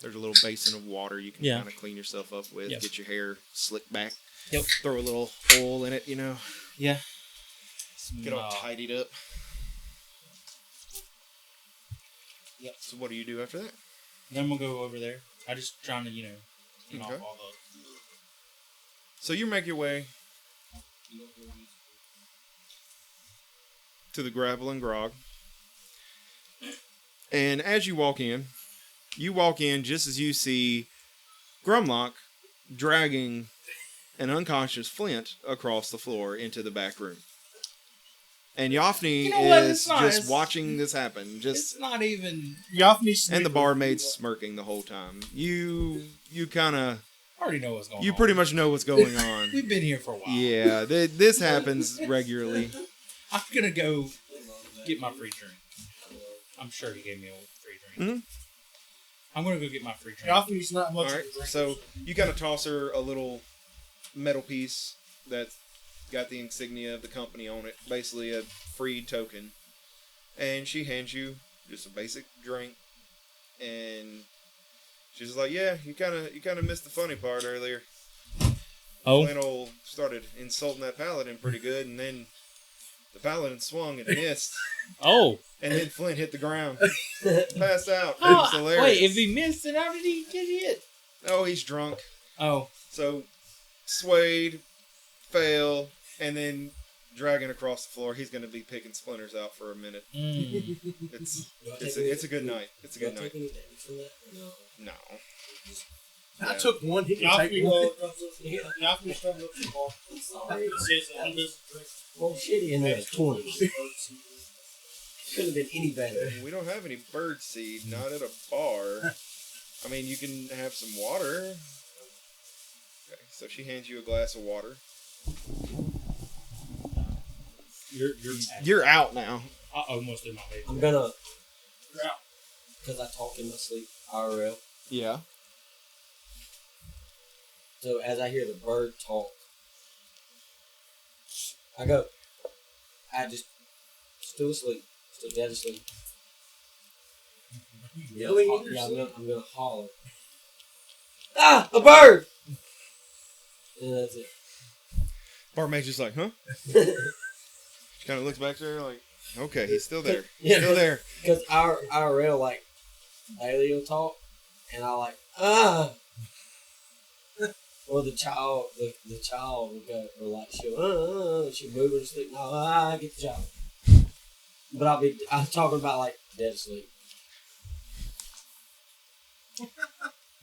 There's a little basin of water you can Yeah. kind of clean yourself up with. Yes. Get your hair slicked back. Yep. Throw a little oil in it, Yeah. Get all tidied up. Yep. So what do you do after that? Then we'll go over there. I just trying to, clean off Okay. all the... So you make your way to the Gravel and Grog. And as you walk in just as you see Grumlock dragging an unconscious Flint across the floor into the back room. And Yofni You know what? is It's not- just it's- watching this happen. Just It's not even... Yofni and the barmaid's smirking the whole time. You kind of... I already know what's going on. You pretty much know what's going on. We've been here for a while. Yeah, this happens regularly. I'm going to go get my free drink. I'm sure he gave me a free drink. Mhm. I'm going to go get my free drink. Yofni's not much All right, of a drinker. so you kind of toss her a little metal piece that's got the insignia of the company on it, basically a free token, and she hands you just a basic drink, and she's like, "Yeah, you kind of missed the funny part earlier. Oh, Flint started insulting that paladin pretty good, and then the paladin swung and missed, oh. and then Flint hit the ground, passed out. It was hilarious. Wait, if he missed it, how did he get hit? Oh, he's drunk. Oh, So, swayed, fell, and then dragging across the floor. He's going to be picking splinters out for a minute. It's a good night. It's a good night. Any damage from that? No. No. I took one. He can take Yofni one. comes up. Yofni comes up to the bar. I'm sorry. He says that he doesn't drink. Well, shitty in there is 20. Couldn't have been any better. We don't have any bird seed, not at a bar. I mean, you can have some water. Okay, so she hands you a glass of water. You're out now. I almost did my baby. I'm gonna, You're out. because I talk in my sleep, IRL. Yeah. So as I hear the bird talk, I go, I just, still asleep, still dead asleep. Yelling at Yeah, yourself? I'm gonna holler. Ah, a bird! And that's it. Barmaid's just like, huh? She kind of looks back there like, okay, he's still there. He's still there. Because IRL, like, Bailey will talk, and I like, ah! Or the child will go, or like, she'll move in her sleep, no, I get the child. But I'm talking about, like, dead asleep.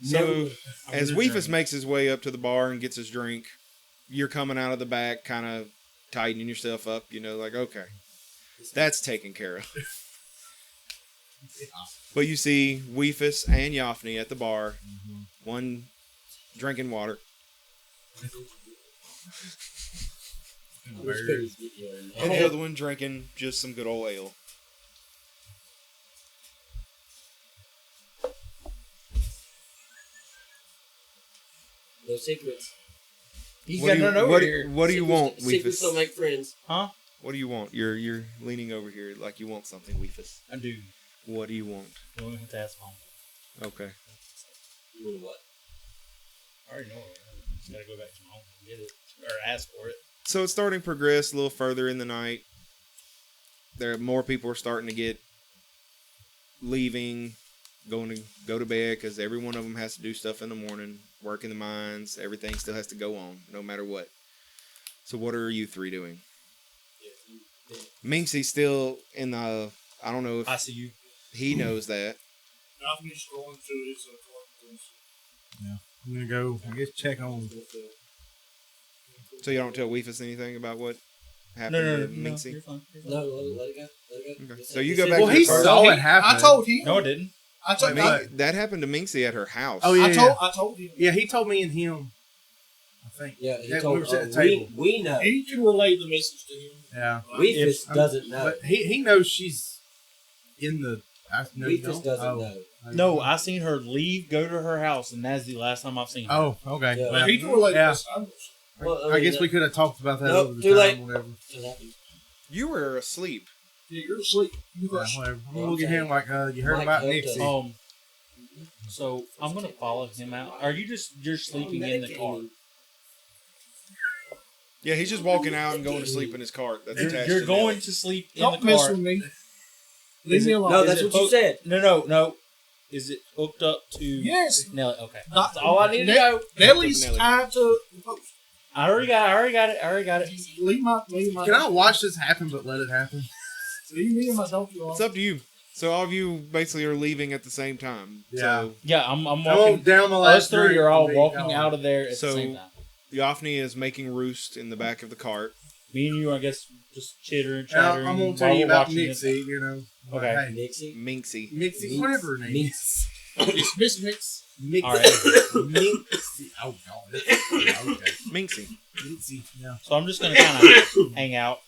So, as Wefoss makes his way up to the bar and gets his drink, you're coming out of the back, kind of tightening yourself up, like, okay, that's taken care of. But you see Wefoss and Yofni at the bar, one drinking water. And the other one drinking just some good old ale. No secrets. He's What got do you- none over what do- here. What do you want, Secrets don't Wefoss? make friends. Huh? What do you want? You're leaning over here like you want something, Wefoss. I do. What do you want? Well, we have to ask mom. Okay. You know what? I already know it. Just gotta go back to mom and get it. Or ask for it. So it's starting to progress a little further in the night. More people are starting to get leaving, going to go to bed because every one of them has to do stuff in the morning, work in the mines. Everything still has to go on, no matter what. So what are you three doing? Minxi's still in the. I don't know if I see you. he knows that. Yofni's going to his car. Yeah. I'm going to go, I guess, check on. So you don't tell Wefoss anything about what happened No, to Minxi? you're fine. You're fine. No, let it go. Let it go. Okay. This So ain't- you this go ain't- back Well, to he the car. saw it happen. I told him. No, it didn't. I told him. That happened to Minxi at her house. Oh, yeah. I told him. Yeah, he told me and him. I think. Yeah, he Yeah, told we were sitting at the we, table. we know. He can relay the message to him. Yeah. Weefus doesn't know. But he knows she's in the. No, you Weefus don't? doesn't Oh. know. No, I seen her leave, go to her house, and that's the last time I've seen her. Oh, okay. Yeah. Well, He can relay the yeah. message. Well, I guess we could have talked about that Nope, over the too time, late. whatever. You were asleep. Yeah, you're asleep. You Yeah, rush. whatever. I'm gonna look at him like you heard Mike about helped Nixie. us. So I'm gonna follow him out. Are you you're sleeping in the car? Yeah, he's just walking out and going to sleep in his cart. That's attached You're to going the to sleep in Don't the mess car. with me. Leave Is me it- alone. No, Is that's it what you hooked- said. No. Is it hooked up to? Yes. Nelly. Okay. Not- That's all I need to know. Nelly's Nelly. tied to the post. I already got it. Leave my. Can I watch this happen but let it happen? Leave me and my donkey alone. It's up to you. So all of you basically are leaving at the same time. Yeah. So Yeah, I'm I won't walking. down the Us last three drink are all and be walking gone. out of there at So- the same time. Yofni is making roost in the back of the cart. Me and you, I guess, just chittering, Now, chattering. I'm gonna while tell you we're about watching it. Nixie, you know. Okay. Hey, Nixie. Minxi. Nixie, whatever her name Mix. is. It's Miss Mix. Nixie. All right. Nixie. Oh, God. Yeah, okay. Minxi. Nixie, yeah. So I'm just gonna kind of hang out,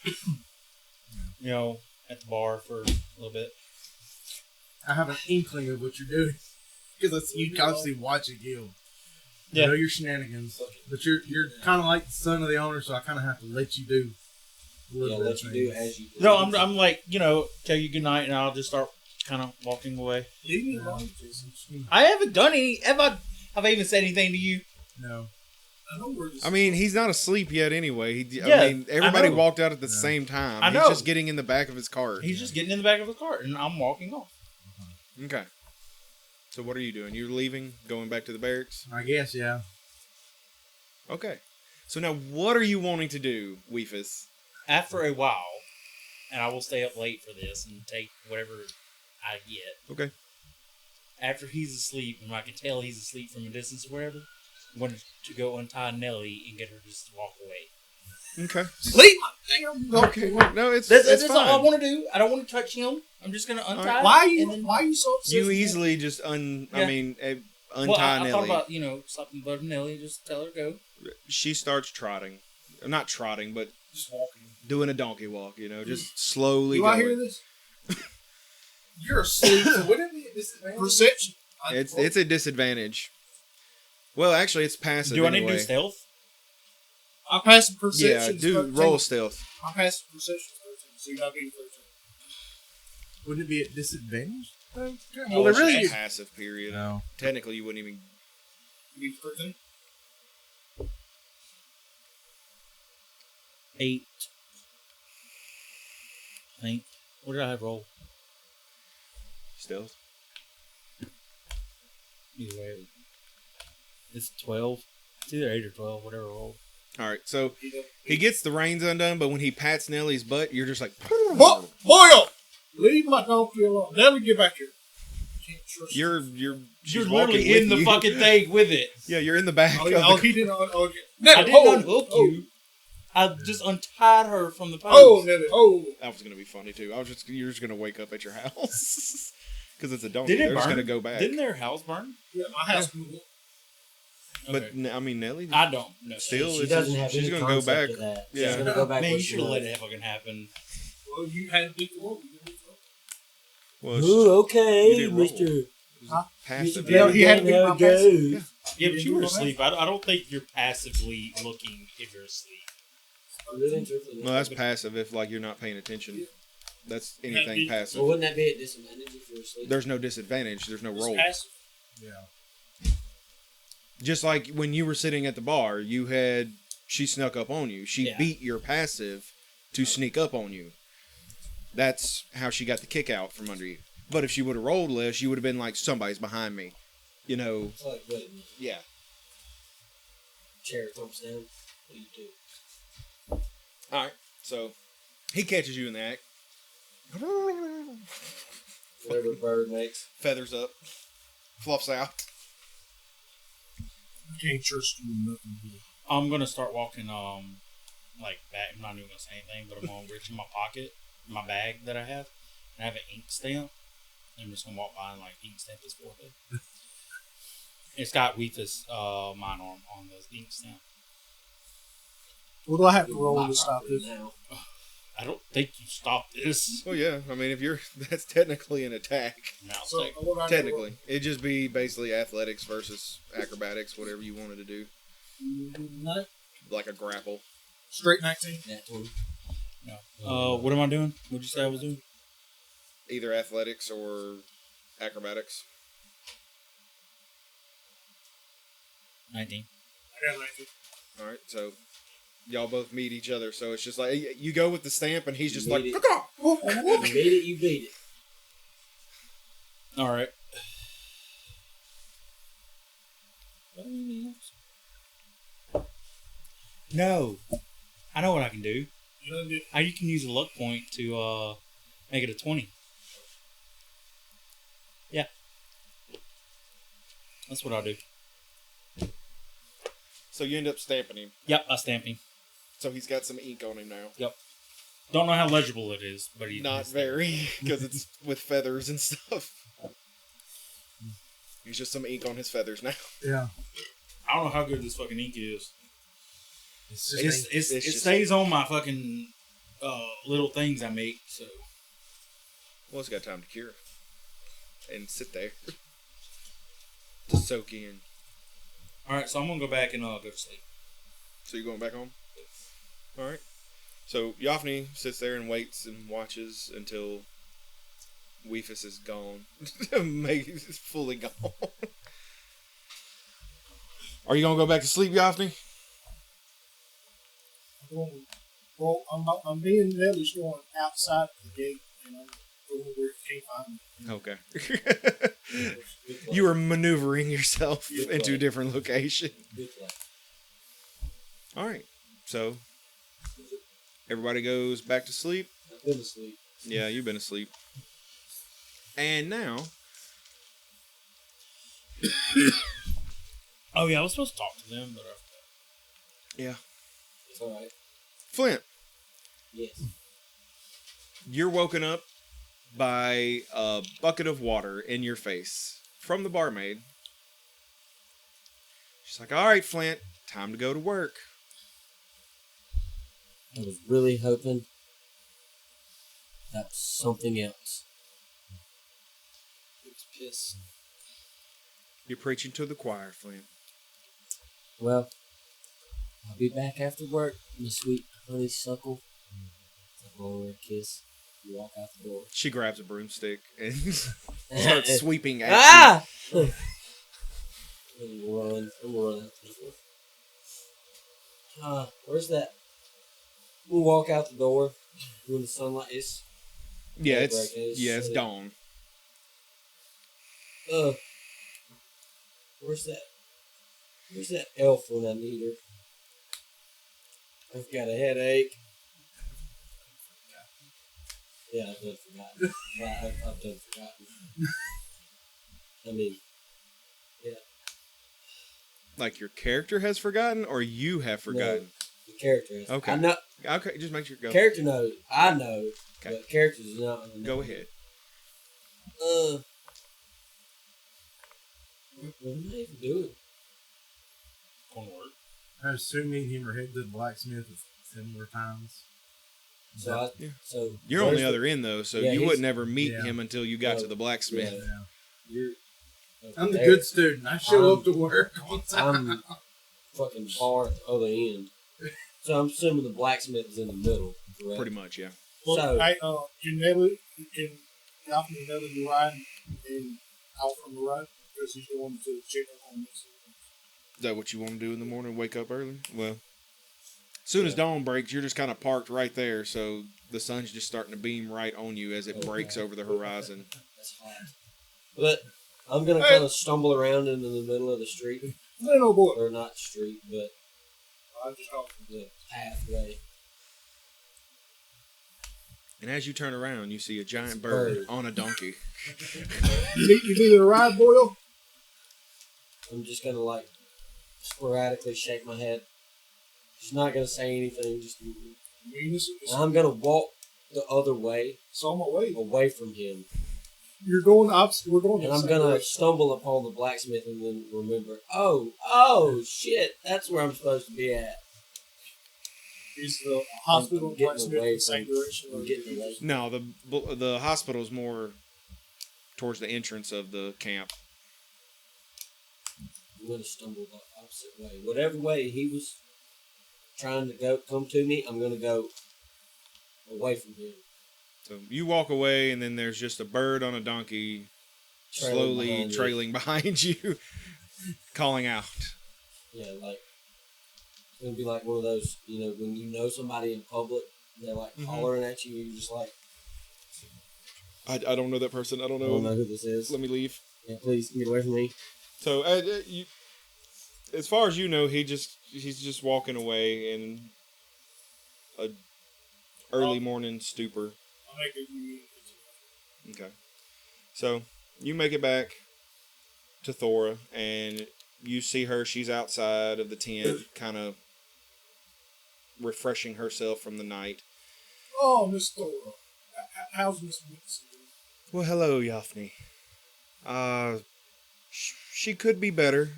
at the bar for a little bit. I have an inkling of what you're doing. Because you constantly watch it, Gil. Yeah. I know your shenanigans. But you're kind of like the son of the owner, so I kind of have to let you do a Yeah, little bit let of you do things. as you do. No, I'm like, tell you goodnight, and I'll just start kind of walking away. Leave me alone. I haven't done any. Have I even said anything to you? No. I know where this. I mean, he's not asleep yet anyway. Yeah, I mean, everybody I know. walked out at the Yeah. same time. I know. He's just getting in the back of his cart. He's just getting in the back of the cart, and I'm walking off. Okay. So what are you doing? You're leaving, going back to the barracks? I guess, yeah. Okay. So now, what are you wanting to do, Weefus? After a while, and I will stay up late for this and take whatever I get. Okay. After he's asleep, and I can tell he's asleep from a distance or whatever, I'm going to go untie Nelly and get her just to walk away. Okay. Sleep. Damn. Okay. No, it's That's fine. all I want to do. I don't want to touch him. I'm just going to untie him. Why are you? and then- Why are you so upset? You easily just untie Well, I Nelly. thought about, slapping the butt of Nelly and just tell her to go. She starts trotting. Not trotting, but Just walking. doing a donkey walk, just slowly Do going. I hear this? You're asleep. So wouldn't it be a disadvantage? Perception. It's a disadvantage. Well, actually, it's passive. Do I anyway. need to do stealth? I pass the Yeah, perception. do roll stealth. I pass the perception 13, so you're not getting 13. Wouldn't it be a disadvantage? Well, Oh, there it's really just is. passive. Period. No. Technically, you wouldn't even. You need 13? 8. I think. What did I have roll? Stealth. Either way, it's 12. It's either 8 or 12, whatever roll. All right, so he gets the reins undone, but when he pats Nelly's butt, you're just like. Boyle! Leave my donkey alone. Nelly, get back here. Can't trust You're she's You're walking literally with in the you. fucking thing with it. Yeah, you're in the back. He didn't. Okay. I Nelly, didn't hold. unhook Oh. you. I just untied her from the post. Oh, Nelly, oh. That was gonna be funny too. You're just gonna wake up at your house because it's a donkey. Did it They're just burn? gonna go back. Didn't their house burn? Yeah, my house moved up. But Okay. I mean, Nelly. I don't know. Still, She it's doesn't just- have she's any gonna go concept back. of that. Yeah. She's gonna go back. Man, you where she should have let was. it fucking happen. Well, you had to beat the wall. Well, it's Ooh, okay, You didn't roll. Mister. passive. Yeah, he had to be How my it goes. passive. Yeah, but you were Yeah. asleep. I don't think you're passively looking if you're asleep. Really and truthfully. Well, that's passive if you're not paying attention. That's anything Well, passive. wouldn't that be a disadvantage if you're asleep? There's no disadvantage. There's no It's roll. passive. Yeah. Just like when you were sitting at the bar, she snuck up on you. She Yeah. beat your passive to sneak up on you. That's how she got the kick out from under you. But if she would have rolled less, you would have been like, somebody's behind me. It's like, wait a minute. Yeah. Chair thumps down. What do you do? All right. So he catches you in the act. Whatever the bird makes. Feathers up. Fluffs out. You can't trust you with nothing here. I'm gonna start walking, like back. I'm not even gonna say anything, but I'm gonna reach in my pocket, my bag that I have, and I have an ink stamp. I'm just gonna walk by and like ink stamp his forehead. It's got Wefoss mine on the ink stamp. What do I have to roll My to stop property this? now. I don't think you stopped this. Well, yeah. I mean, that's technically an attack. No, So, take- what do I have to Technically. It'd just be basically athletics versus acrobatics, whatever you wanted to do. roll? No. Like a grapple. Straight 19. That one. no. What am I doing? What'd you say I was doing? Either athletics or acrobatics. 19. I got 19. All right, so y'all both meet each other. So it's just like you go with the stamp, and he's just You like, meet it. "Fuck off!" You beat it, you beat it. All right. No, I know what I can do. You know, the- You can use a luck point to make it a 20. Yeah, that's what I'll do. So you end up stamping him. Yep, I stamp him. So he's got some ink on him now. Don't know how legible it is, but Not very, because it's with feathers and stuff. He's just some ink on his feathers now. Yeah. I don't know how good this fucking ink is. It's just It just- stays on my fucking little things I make. So Well, it's got time to cure. And sit there. To soak in. all right, so I'm gonna go back and go to sleep. So you're going back home? Alright. So Yofni sits there and waits and watches until Wefoss is gone. He's fully gone. Are you going to go back to sleep, Yofni? Well, I'm being Nelly's going outside the gate, and I'm going where you can't find me. Okay. You were maneuvering yourself Good into a play. different location. Good play. All right. So, everybody goes back to sleep. I've been asleep. Yeah, you've been asleep. And now... Oh, yeah, I was supposed to talk to them, but Yeah. It's alright. Flint, Yes. you're woken up by a bucket of water in your face from the barmaid. She's like, all right, Flint, time to go to work. I was really hoping that was something else. it was piss. You're preaching to the choir, Flint. Well, I'll be back after work, my sweet honeysuckle. I blow her a kiss. You walk out the door. She grabs a broomstick and starts sweeping at Ah! I'm run out the door. Where's that? We'll walk out the door when the sunlight is. you. Yeah, it's dawn. Where's that? Where's that elf when I need her? I've got a headache. Yeah, I've done forgotten. I've done forgotten. I mean, yeah. Like your character has forgotten, or you have forgotten? No, the character has. Okay. I know. Okay, just make sure you go. Character knows. I know. Okay. But characters do not. Go ahead. What am I even doing? Going to work. I assume me and him are headed to the blacksmith at similar times. So You're on the other end, though, so Yeah, you he's- would never meet Yeah. him until you got No, to the blacksmith. yeah. You're. I'm the there. good student. I show up to work on time. I'm fucking far at the other end. So I'm assuming the blacksmith is in the middle, correct? Pretty much, yeah. Well, So- can Yofni never be riding and out from the ride because he's going to check up on this. Is that what you want to do in the morning? Wake up early? Well, as soon as dawn breaks, you're just kind of parked right there, so the sun's just starting to beam right on you as it breaks over the horizon. That's hot. But I'm gonna kind of stumble around into the middle of the street, No, boy. or not street, but I just talking. the pathway. And as you turn around, you see a giant bird on a donkey. You need a ride, Boyle? I'm just gonna like sporadically shake my head. Just not gonna say anything. Just I mean, this is I'm gonna walk the other way, it's on my way. away from him, You're going the opposite. We're going. and the I'm same gonna direction. stumble upon the blacksmith and then remember. Oh shit! That's where I'm supposed to be at. Is the hospital I'm getting blacksmith away the same from- direction? I'm or getting away. No, the hospital's more towards the entrance of the camp. I'm gonna stumble the opposite way. Whatever way he was trying to come to me, I'm gonna go away from him. So you walk away, and then there's just a bird on a donkey slowly trailing behind you, calling out. Yeah, like it's gonna be like one of those, when you know somebody in public, they're like hollering at you, you're just like, I don't know that person. I don't I know. don't know who this is. Let me leave. Yeah, please get away from me. So, as far as you know, he's just walking away in a early morning stupor. I'll make it you. Okay. So you make it back to Thora, and you see her. She's outside of the tent, kind of refreshing herself from the night. Oh, Miss Thora. How's Miss Minxi? Well, hello, Yofni. She could be better.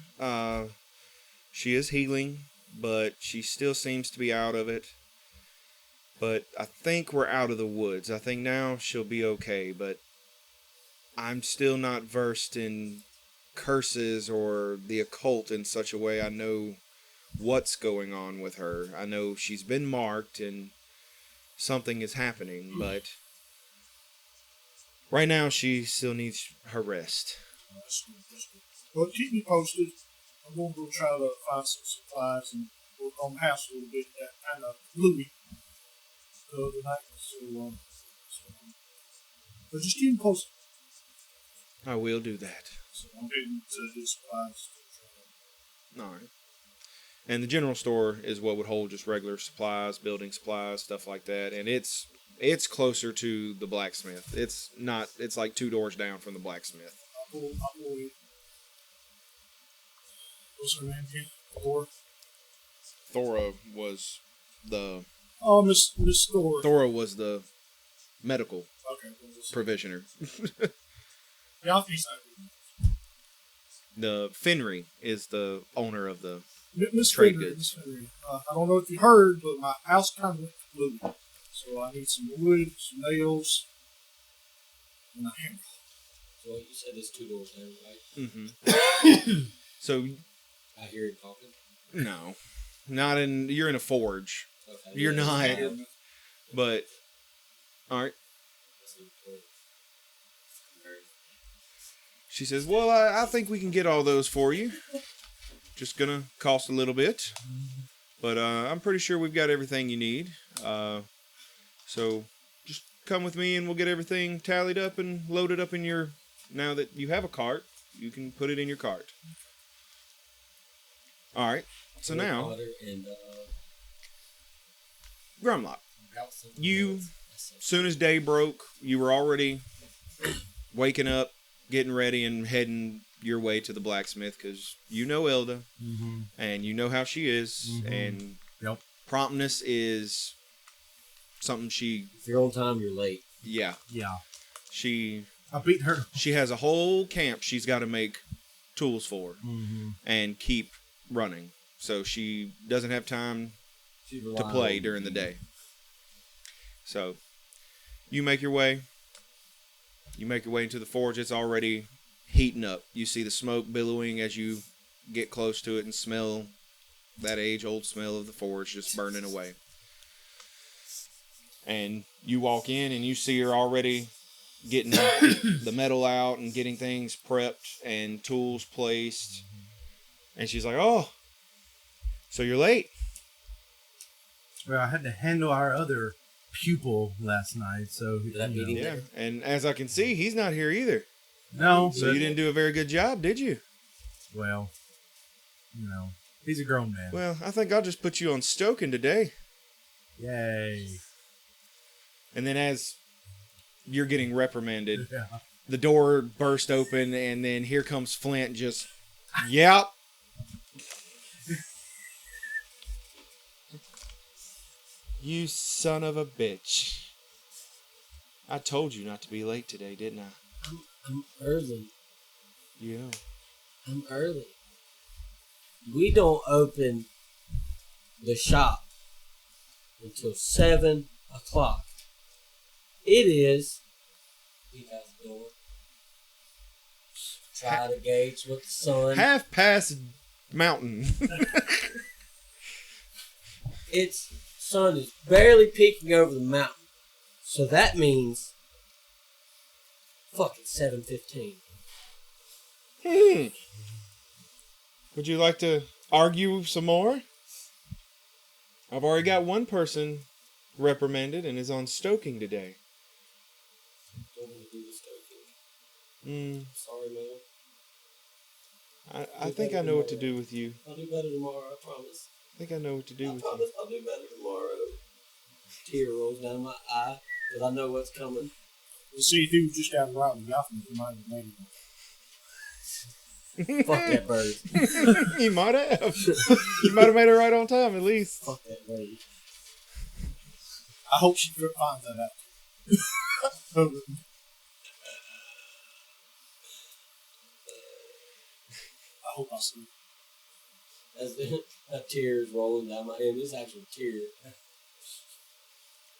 She is healing, but she still seems to be out of it. But I think we're out of the woods. I think now she'll be okay, but I'm still not versed in curses or the occult in such a way I know what's going on with her. I know she's been marked and something is happening, but right now she still needs her rest. Well, keep me posted. I'm going to go try to find some supplies and work on the house a little bit. That kind of gloomy the other night. So, but just keep me posted. I will do that. So I'm heading to his supplies. All right. And the general store is what would hold just regular supplies, building supplies, stuff like that. And it's closer to the blacksmith. It's like 2 doors down from the blacksmith. I pull it. What's her name again? Thor? Thora was the... Oh, Miss Thor. Thora was the medical Okay. provisioner. Yofni's not The Fenry is the owner of the good. Miss trade Fenrir, goods. Miss Fenrir. I don't know if you heard, but my house kind of went blue. So I need some wood, some nails, and a hammer. So you said it's 2 doors down, right? Mm-hmm. So, I hear you talking. no. Not in... You're in a forge. Okay. You're not. Yeah. But, alright. She says, well, I think we can get all those for you. Just gonna cost a little bit. But I'm pretty sure we've got everything you need. So just come with me and we'll get everything tallied up and loaded up in your... Now that you have a cart, you can put it in your cart. Alright, so now... And, Grumlock. You, soon as day broke, you were already waking up, getting ready, and heading your way to the blacksmith because you know Elda, and you know how she is, and promptness is something she... If you're on time, you're late. Yeah. Yeah. I beat her. She has a whole camp she's got to make tools for and keep running. So she doesn't have time to play during the day. So you make your way. You make your way into the forge. It's already heating up. You see the smoke billowing as you get close to it and smell that age-old smell of the forge just burning away. And you walk in and you see her already getting the metal out and getting things prepped and tools placed. And she's like, oh, so you're late? Well, I had to handle our other pupil last night, so... Yeah, and as I can see, he's not here either. No. So you didn't do a very good job, did you? Well, he's a grown man. Well, I think I'll just put you on stoking today. Yay. And then as you're getting reprimanded, the door burst open, and then here comes Flint just, yep. You son of a bitch. I told you not to be late today, didn't I? I'm early. Yeah. I'm early. We don't open the shop until 7 o'clock. It is. Peek out the door. Try to gauge with the sun. Half past mountain. Its sun is barely peeking over the mountain. So that means fucking 7:15. Would you like to argue some more? I've already got one person reprimanded and is on stoking today. Don't want to do the stoking. Sorry, man. I think I know what to do with you. I'll do better tomorrow, I promise. I think I know what to do with I promise I'll do better tomorrow. Tear rolls down my eye because I know what's coming. You see, if he was just out around the Yofni, he might have made it. Fuck that bird. You might have. You might have made it right on time, at least. Fuck that bird. I hope she finds that out. I hope I see. As a tear is rolling down my head, this actual tear.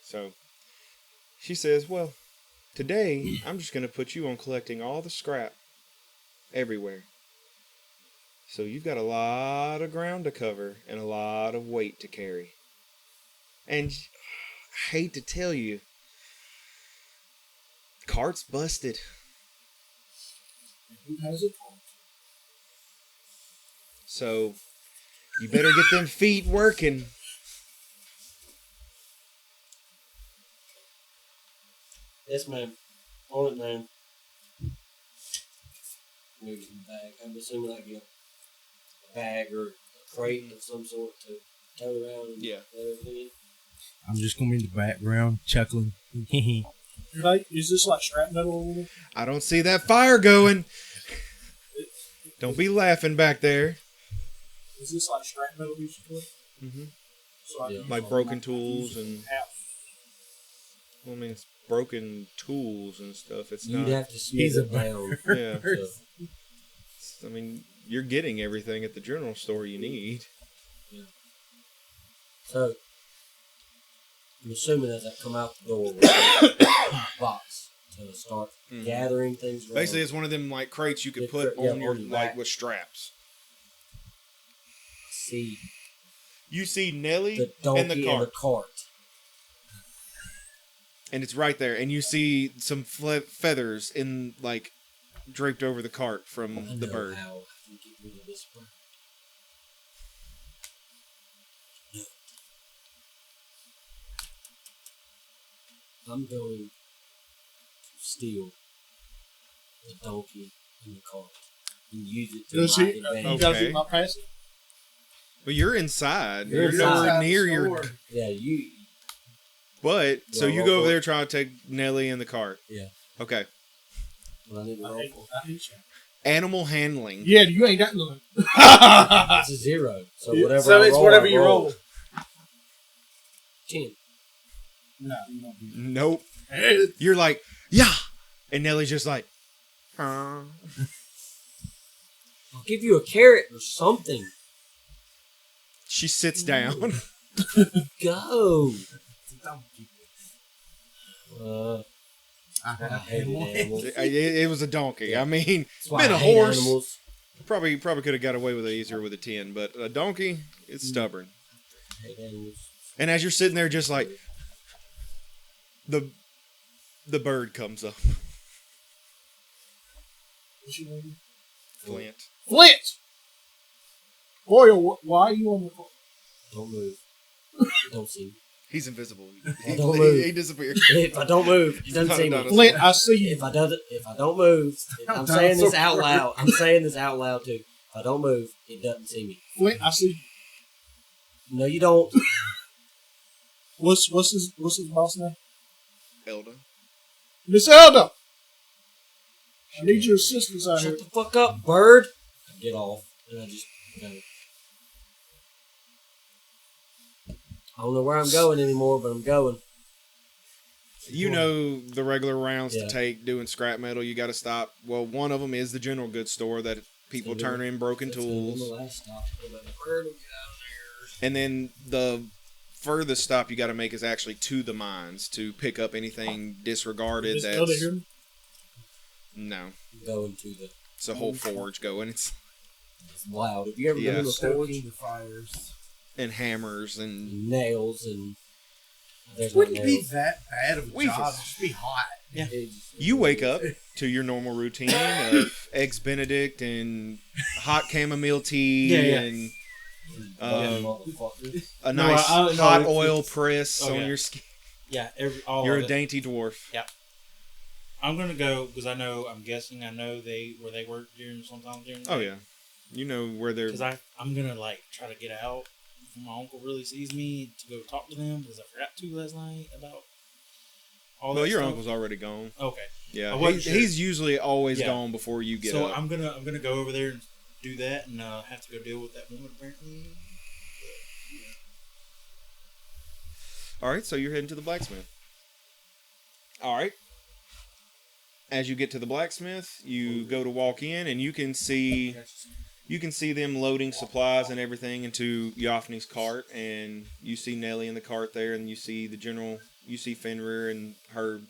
So, she says, well, today, I'm just going to put you on collecting all the scrap everywhere. So you've got a lot of ground to cover and a lot of weight to carry. And I hate to tell you, cart's busted. Who has it? So you better get them feet working. Yes, ma'am. On it, ma'am. I'm gonna get the bag. I'm assuming I get a bag or a crate of some sort to turn around and Yeah. let everything in? I'm just gonna be in the background chuckling. Is this like scrap metal or whatever? I don't see that fire going. Don't be laughing back there. Is this like scrap metal basically? Mm-hmm. So I Yeah. can Like broken tools and. house. Well, I mean, it's broken tools and stuff. It's You'd not. have to spit He's a it down. Yeah. So, I mean, you're getting everything at the general store you need. so, I'm assuming as I come out the door with a box to start Mhm. gathering things around. Basically, it's one of them like crates you could Yeah, put yeah, on your on your like back. with straps. See You see Nelly the donkey and the and cart, the cart. and it's right there. And you see some feathers in like draped over the cart I from the know bird. how I can get rid of this bird. No. I'm going to steal the donkey and the cart and use it to Does my he? advantage. You guys Okay. eat my passive? But you're inside. You're You're inside. nowhere near your. Yeah, you. But so Yeah, you roll go over for it. there trying to take Nelly in the cart. Yeah. Okay. What I need to roll for. I hate you. Animal handling. Yeah, you ain't got none. It's a 0. So Yeah, whatever so I it's roll, whatever I you roll. 10. No, you don't do Nope. that. You're like, yeah, and Nelly's just like, I'll give you a carrot or something. She sits down. Go. I I hate animals. It was a donkey. I mean, That's why been I a hate horse. animals. Probably could have got away with it easier with a 10, but a donkey, it's stubborn. I hate animals. And as you're sitting there, just like the bird comes up, What's your name? Flint. Flint! Boyle, why are you on the phone? Don't move. Don't see me. He's invisible. Don't move. He disappeared. If I don't move, he doesn't see me. Flint, I see you. If I don't move, I'm saying this out loud. I'm saying this out loud too. If I don't move, it doesn't see me. Flint, I see you. No, you don't. What's his boss name? Elda. Miss Elda! I need your assistance out here. Shut the fuck up, bird. I get off and I just go. I don't know where I'm going anymore, but I'm going. You know the regular rounds Yeah. to take doing scrap metal. You got to stop. Well, one of them is the general goods store that people turn in broken That's gonna be tools. the last stop. Bird will get out of there. And then the furthest stop you got to make is actually to the mines to pick up anything disregarded. Miss That's Elda hear me? no, I'm going to the. it's a whole forge going. It's It's loud. Have you ever been in a forge? Stoking the fires. and hammers and Nails and. There's It no wouldn't be nails. that bad of a Weefus. job. It'd just be hot. It's- you wake up to your normal routine of eggs Benedict and hot chamomile tea Yeah. and Fucking motherfucker. a No, nice I- no, hot it's- oil press oh, on yeah. your skin. Yeah, all You're of a it. dainty dwarf. I'm gonna go because I'm guessing I know where they work during sometimes during. The Oh day. yeah, you know where they're. Because I'm gonna like try to get out before my uncle really sees me to go talk to them because I forgot to last night about all Well, that your stuff. uncle's already gone. Okay, Yeah, I wasn't sure. he's usually always Yeah. gone before you get so up. I'm gonna go over there and do that and have to go deal with that woman apparently. All right, so you're heading to the blacksmith. All right. As you get to the blacksmith, you go to walk in, and you can see them loading supplies and everything into Yofni's cart, and you see Nelly in the cart there, and you see Fenrir and her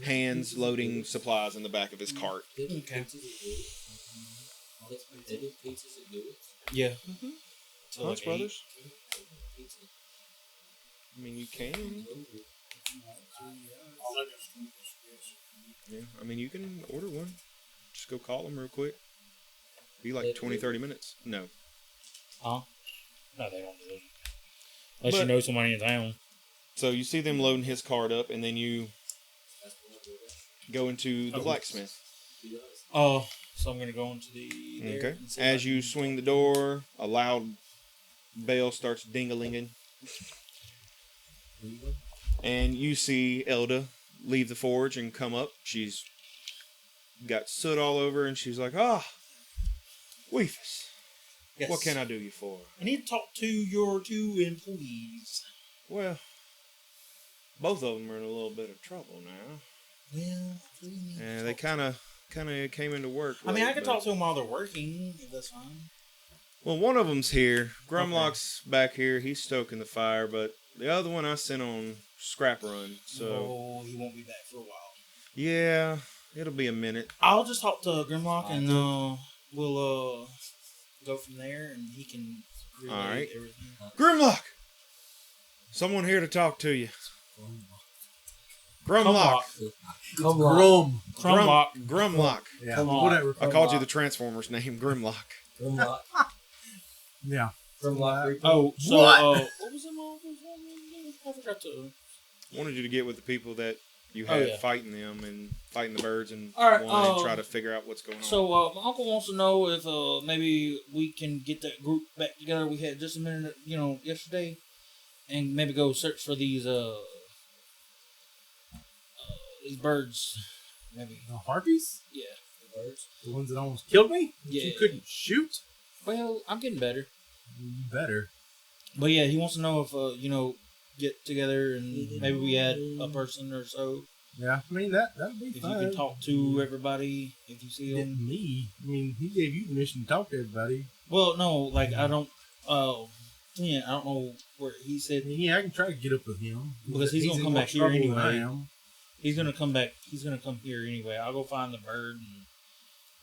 hands loading supplies in the back of his cart. They do Okay. pizzas at Goods. They do pizzas at Goods. Yeah. Mm-hmm. So Hunts like Brothers. Pizza. I mean, you can. All that is good. Yeah, I mean, you can order one. Just go call them real quick. Be like 20, 30 minutes. No. Huh? No, they don't do that. Unless you But- know somebody in town. So you see them loading his cart up, and then you go into the blacksmith. Oh, So I'm gonna go into the. There Okay. and see if I As you can- swing the door, a loud bell starts ding-a-linging, and you see Elda leave the forge and come up. She's got soot all over, and she's like, Wefus, Yes. what can I do you for? I need to talk to your 2 employees. Well, both of them are in a little bit of trouble now. Well, I really need And to they talk kind of came into work. I mean, I late, can but- talk to them while they're working, if that's fine. Well, one of them's here. Grumlock's back here. He's stoking the fire, but the other one I sent on scrap run. So, Oh, he won't be back for a while. yeah, it'll be a minute. I'll just talk to Grimlock and we'll go from there, and he can relay All right. everything. Grumlock! Someone here to talk to you. Grumlock. Come on. Grumlock. Grumlock. Yeah, Come on. whatever. I called you the Transformers name, Grimlock. Grimlock. Yeah. Grimlock Reaper. Oh, so What? What was it? I forgot to. Wanted you to get with the people that you Oh, had yeah. fighting them and fighting the birds and All right, wanted to try to figure out what's going on. So my uncle wants to know if maybe we can get that group back together. We had just a minute, yesterday, and maybe go search for these birds. Maybe. The harpies? Yeah. The birds. The ones that almost killed me? That Yeah. You couldn't shoot? Well, I'm getting better. You better. But yeah, he wants to know if get together and maybe we add a person or so. Yeah, I mean, that'd be If fine. you can talk to everybody, if you see them. Me? I mean, he gave you permission to talk to everybody. Well, no, like I don't. Yeah, I don't know where he I said mean, yeah, I can try to get up with him. Because he's gonna in come more back here trouble than I anyway. am. he's gonna come back. He's gonna come here anyway. I'll go find the bird and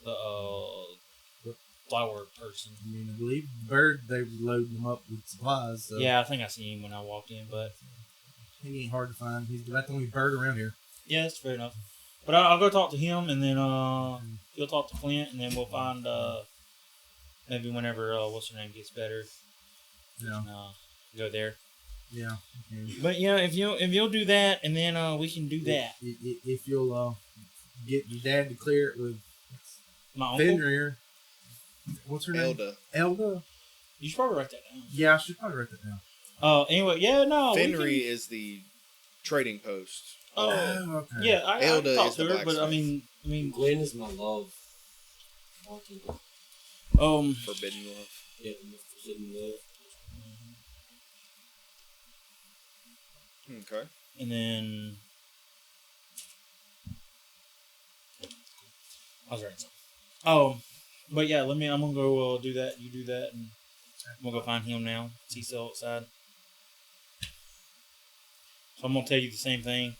the flower person. I mean, I believe the bird, they were loading them up with supplies. So Yeah, I think I seen him when I walked in, but he ain't hard to find. He's about the only bird around here. yeah, that's fair enough. But I'll go talk to him, and then he'll talk to Flint, and then we'll find maybe whenever what's her name gets better, Yeah, go there. yeah. Okay. But yeah, if you'll do that, and then we can do that. If you'll get your dad to clear it with My uncle, Fenrir. What's her name? Elda. you should probably write that down. Yeah, I should probably write that down. Anyway, yeah, no. we Fenry can- is the trading post. Oh, okay. yeah, I Elda can talk is to the her, but I blacksmith. mean, Glenn is my love. Forbidden love. Yeah, forbidden love. Okay. and then I was writing something. Oh, but yeah, I'm gonna go do that. You do that, and I'm gonna go find him now. He's still outside. So I'm gonna tell you the same thing.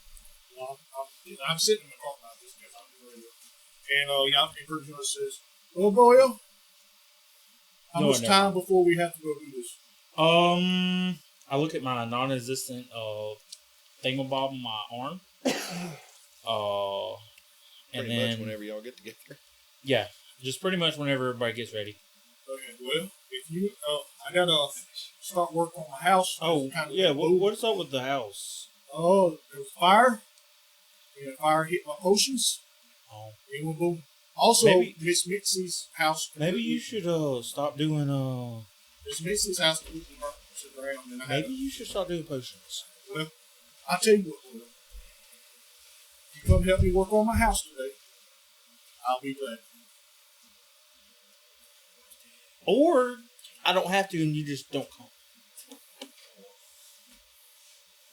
I'm sitting in the car now, just because I'm doing it. And Yofni pretty much says, "Well, Boyle, how Go much ahead. time before we have to go do this?" I look at my non-existent thingamabob on my arm. And Pretty then much whenever y'all get together. yeah, just pretty much whenever everybody gets ready. Okay, well, if you, I gotta start work on my house. Oh Kind of yeah, boom. what's up with the house? Oh, there was fire. And fire hit my potions. Oh. It went boom. Also, Maybe- Miss Minxi's house. Maybe you should stop doing Miss Minxi's house completely burnt to the ground, and I had maybe you should start doing potions. Well, I'll tell you what, Will. If you come help me work on my house today, I'll be glad. Or I don't have to, and you just don't come.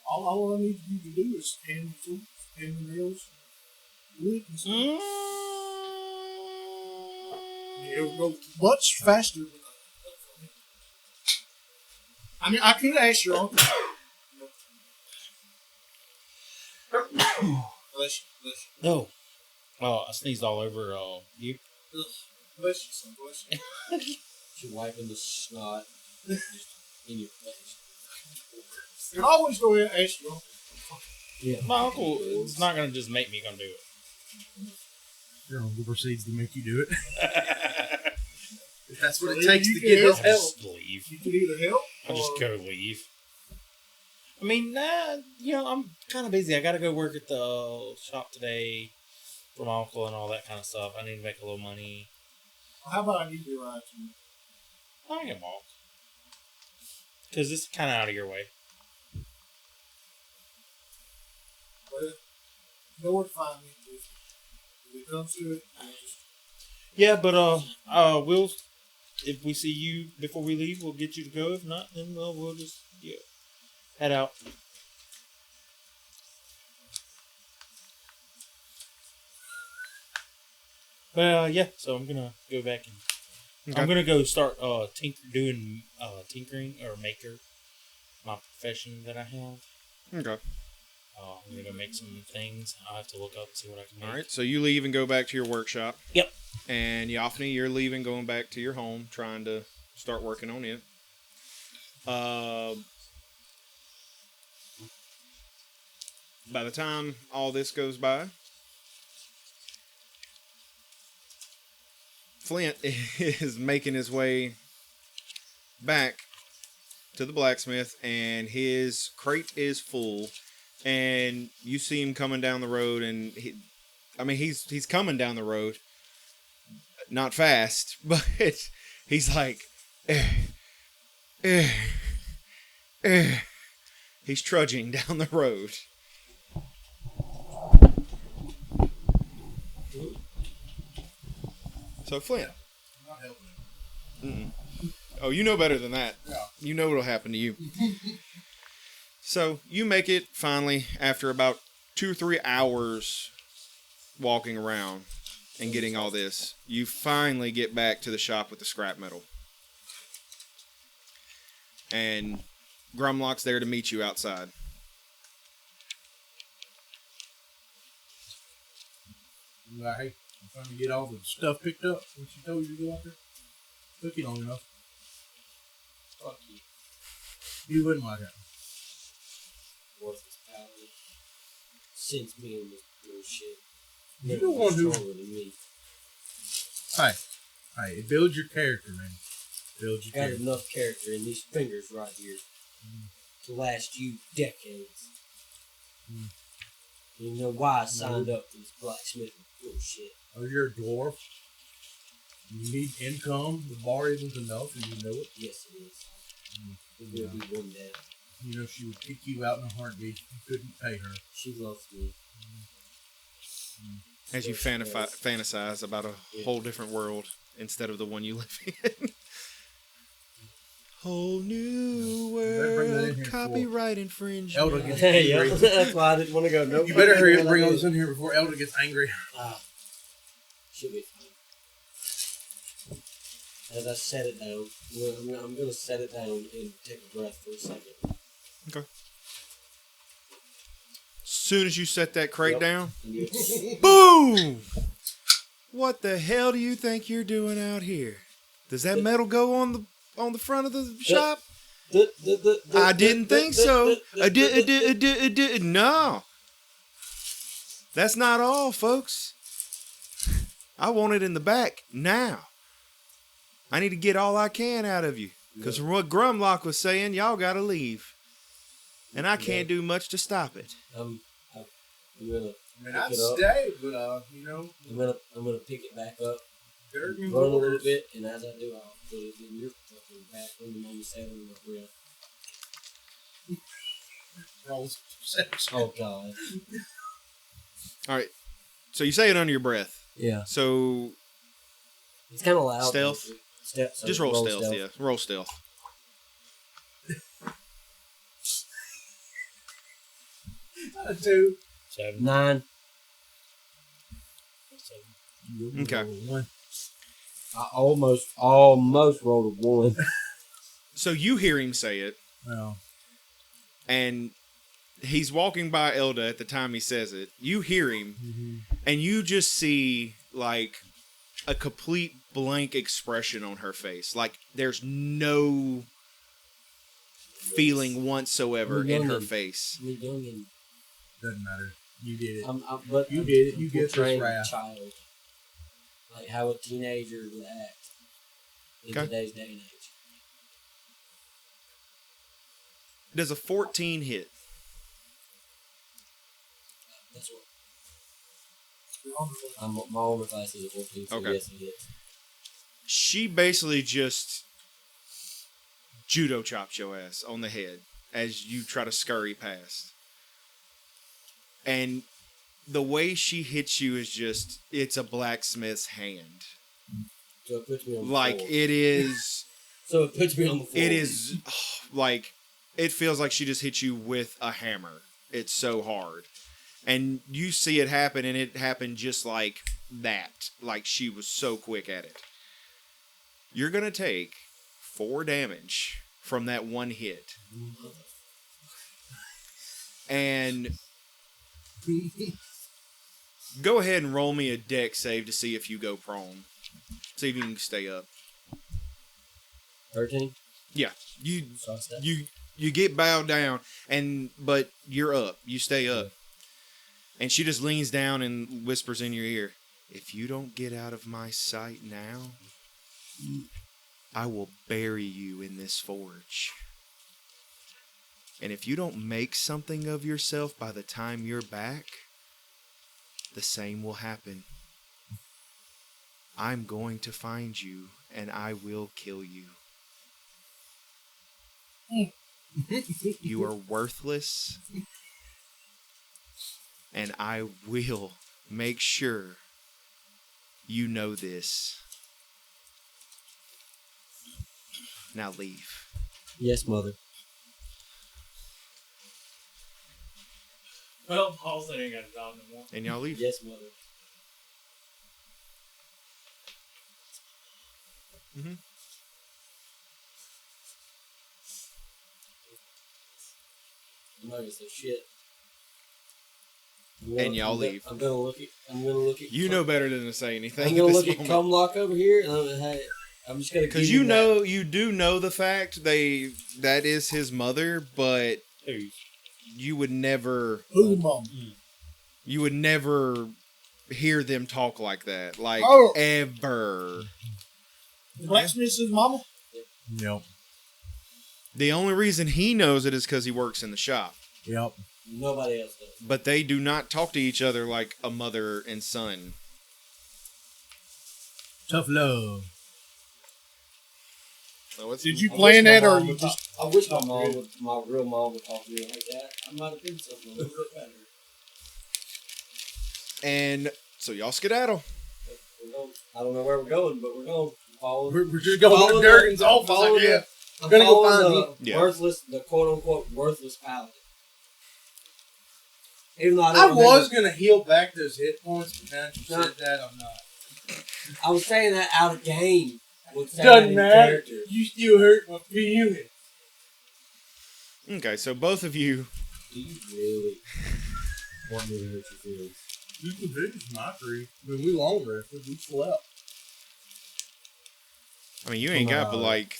All I need you to do is hand the tools, hand the nails, wood, and stuff. It'll go much faster. I mean, I could ask your uncle. Bless you, bless you. No. Oh, I sneezed all over you. Bless you, son, bless you. You're wiping the snot just in your face. You can always go ahead and ask your uncle. Yeah. My uncle is not gonna just make me come do it. Your uncle proceeds to make you do it. If that's what Well, it takes you to can get help. his help. Just leave. You can either help I'll just or go leave. I mean, I'm kind of busy. I gotta go work at the shop today. for my uncle and all that kind of stuff. I need to make a little money. How about I need you to ride to me? I can walk. Because it's kind of out of your way. Well, you know where to find me. If it comes to it, I'll just... Yeah, but we'll if we see you before we leave, we'll get you to go. If not, then we'll just head out. But yeah, so I'm gonna go back and I'm gonna go start doing tinkering or maker, my profession that I have. Okay. I'm gonna go make some things. I'll have to look up and see what I can make. All right. So you leave and go back to your workshop. Yep. And Yofni, you're leaving, going back to your home, trying to start working on it. By the time all this goes by, Flint is making his way back to the blacksmith, and his crate is full. And you see him coming down the road, and he's coming down the road, not fast, but he's like, he's trudging down the road. So Flint, I'm not helping him. oh, you know better than that. Yeah. You know what'll happen to you. So you make it finally after about 2 or 3 hours walking around and getting all this. You finally get back to the shop with the scrap metal. And Grumlock's there to meet you outside. I'm like, hey, I'm trying to get all the stuff picked up when she told you to go out there. Took you long enough. Fuck you. You wouldn't like that. Worthless power. Since me and this bullshit. You don't want to. Stronger than me. Hey, it builds your character, man. Builds your Got character. enough character in these fingers right here to last you decades. You know why I signed up for this blacksmithing bullshit. Oh, you're a dwarf. You need income. The bar isn't enough, and you know it. Yes, it is. It will be one day. You know she would kick you out in a heartbeat if you couldn't pay her. She loves me. As you fantasize about a whole different world instead of the one you live in. Whole new better bring that in world, here copyright infringement. Elder gets Hey, angry. yeah, that's why I didn't want to go. No, You better hurry up and bring all this in here before Elder gets angry. Should be fine. As I set it down, I'm going to set it down and take a breath for a second. Okay. Soon as you set that crate down, Yes. boom! What the hell do you think you're doing out here? Does that metal go on the front of the shop? I didn't think so. No. That's not all, folks. I want it in the back now. I need to get all I can out of you. Because from what Grumlock was saying, y'all got to leave. And I can't do much to stop it. I'm gonna I mean, pick I'd it up. stay, but, you know. I'm gonna pick it back up, Dirt and run a little boulders. bit, and as I do, I'll put it in your fucking back when the moment said on my breath. Rolls perception. Oh God. All right. So you say it under your breath. Yeah. So It's kind of loud. Stealth? So just roll stealth, yeah. Roll stealth. Not a 2. 7. 9. Okay. One. I almost rolled a 1. So you hear him say it, Well, and he's walking by Elda at the time he says it. You hear him, and you just see, like, a complete blank expression on her face. Like, there's no feeling whatsoever in her face. Me young and doesn't matter. You did it. but You did it. You get this portraying a wrath. child, like how a teenager would act in Okay. today's day and age. Does a 14 hit? That's what. Your armor's like, My armor class is a 14, so Okay. yes, it is. She basically just judo chops your ass on the head as you try to scurry past. And the way she hits you is just, it's a blacksmith's hand. So it puts me on the Like, floor. it is, So it puts me on the floor. it is, like, it feels like she just hit you with a hammer. It's so hard. And you see it happen, and it happened just like that. Like, she was so quick at it. You're going to take 4 damage from that one hit. And go ahead and roll me a deck save to see if you go prone. See if you can stay up. 13? Yeah. You So I stay. you get bowed down, but you're up. You stay up. And she just leans down and whispers in your ear, "If you don't get out of my sight now, I will bury you in this forge. And if you don't make something of yourself by the time you're back, the same will happen. I'm going to find you, and I will kill you. You are worthless, and I will make sure you know this. Now leave." Yes, mother. Well, Paulson ain't got a dog no more. And y'all leave. Yes, mother. Mhm. I'm not gonna say shit. And y'all leave. I'm gonna look at. You know better than to say anything. I'm gonna at look this at moment. Grumlock over here, and I'm just gonna. Because you know, you do know the fact that is his mother, but Who? you would never, who's mom? you would never hear them talk like that, like Oh. ever. The blacksmith's his mama? Yep. The only reason he knows it is because he works in the shop. Yep. Nobody else does. But they do not talk to each other like a mother and son. Tough love. So it's, Did you I plan wish my that, or mom you would just? I wish my mom would, my real mom would talk to me like that. I might have been something a little bit better. and so y'all skedaddle. We're going. I don't know where we're going, but we're going. Following. We're just going to Following Durgan's the- office. following Yeah. I'm Gonna go following find the him. Yeah. worthless, the quote unquote worthless paladin. Even though I, I don't was remember- going to heal back those hit points, but now that you No. said that, I'm not. I was saying that out of game. With that Doesn't in matter. character. You still hurt my feelings. Okay, so both of you, Do you really want me to hurt your feelings? You can do this, my crew. When we long rested, we slept. I mean, you ain't got but like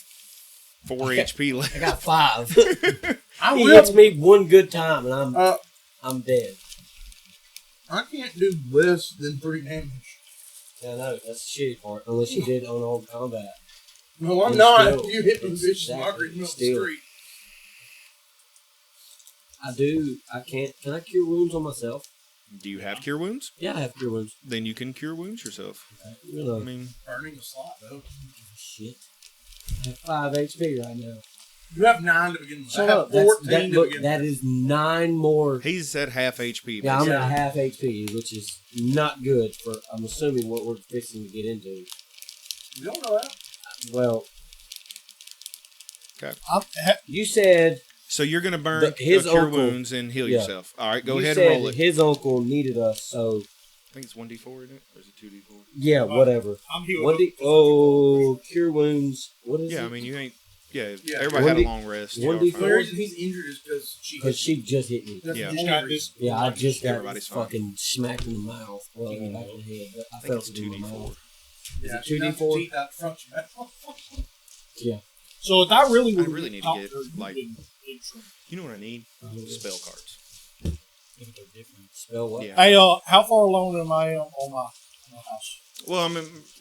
4 HP left. I got 5. I He will. hits me one good time, and Uh, I'm dead. I can't do less than 3 damage. Yeah, I know that's the shitty part. Unless you did unarmed combat. No, I'm It's not. still- You hit me it's vicious exactly- mockery in the still. street. I do. I can't. Can I cure wounds on myself? Do you have cure wounds? Yeah, I have cure wounds. Then you can cure wounds yourself. You know, I mean, Burning a slot, though. shit. I have 5 HP right now. You have 9 to begin with. Shut I up. have 14 That, to look, begin that with. is 9 more. he's at half HP. Yeah, I'm basically. at half HP, which is not good for, I'm assuming, what we're fixing to get into. You don't know that. Well, I'm, you said So you're going to burn his cure uncle- wounds and heal yeah. yourself. All right, go you ahead said and roll it. his uncle needed us, so I think it's 1d4, isn't it? Or is it 2d4? yeah, whatever. I'm healed. What up. the oh cure wounds? What is Yeah, it? I mean, you ain't. Yeah, Yeah. everybody had a 1d long rest. 1d4. Y'all The fine. reason he's injured is because she. Because she just hit me. That's Yeah. the Just got only this. reason. Yeah, I just got Everybody's fine. fucking smacked in the mouth. Well, in the back of the head, but I I think felt it's it in my 2d4. mouth. Yeah, it she knocked the 2d4? teeth out front of your mouth. Yeah. So if I really would really need to get, like- You know what I need? Spell cards. Think they're different. Spell what? Yeah. Hey, how far along am I on my house? Well,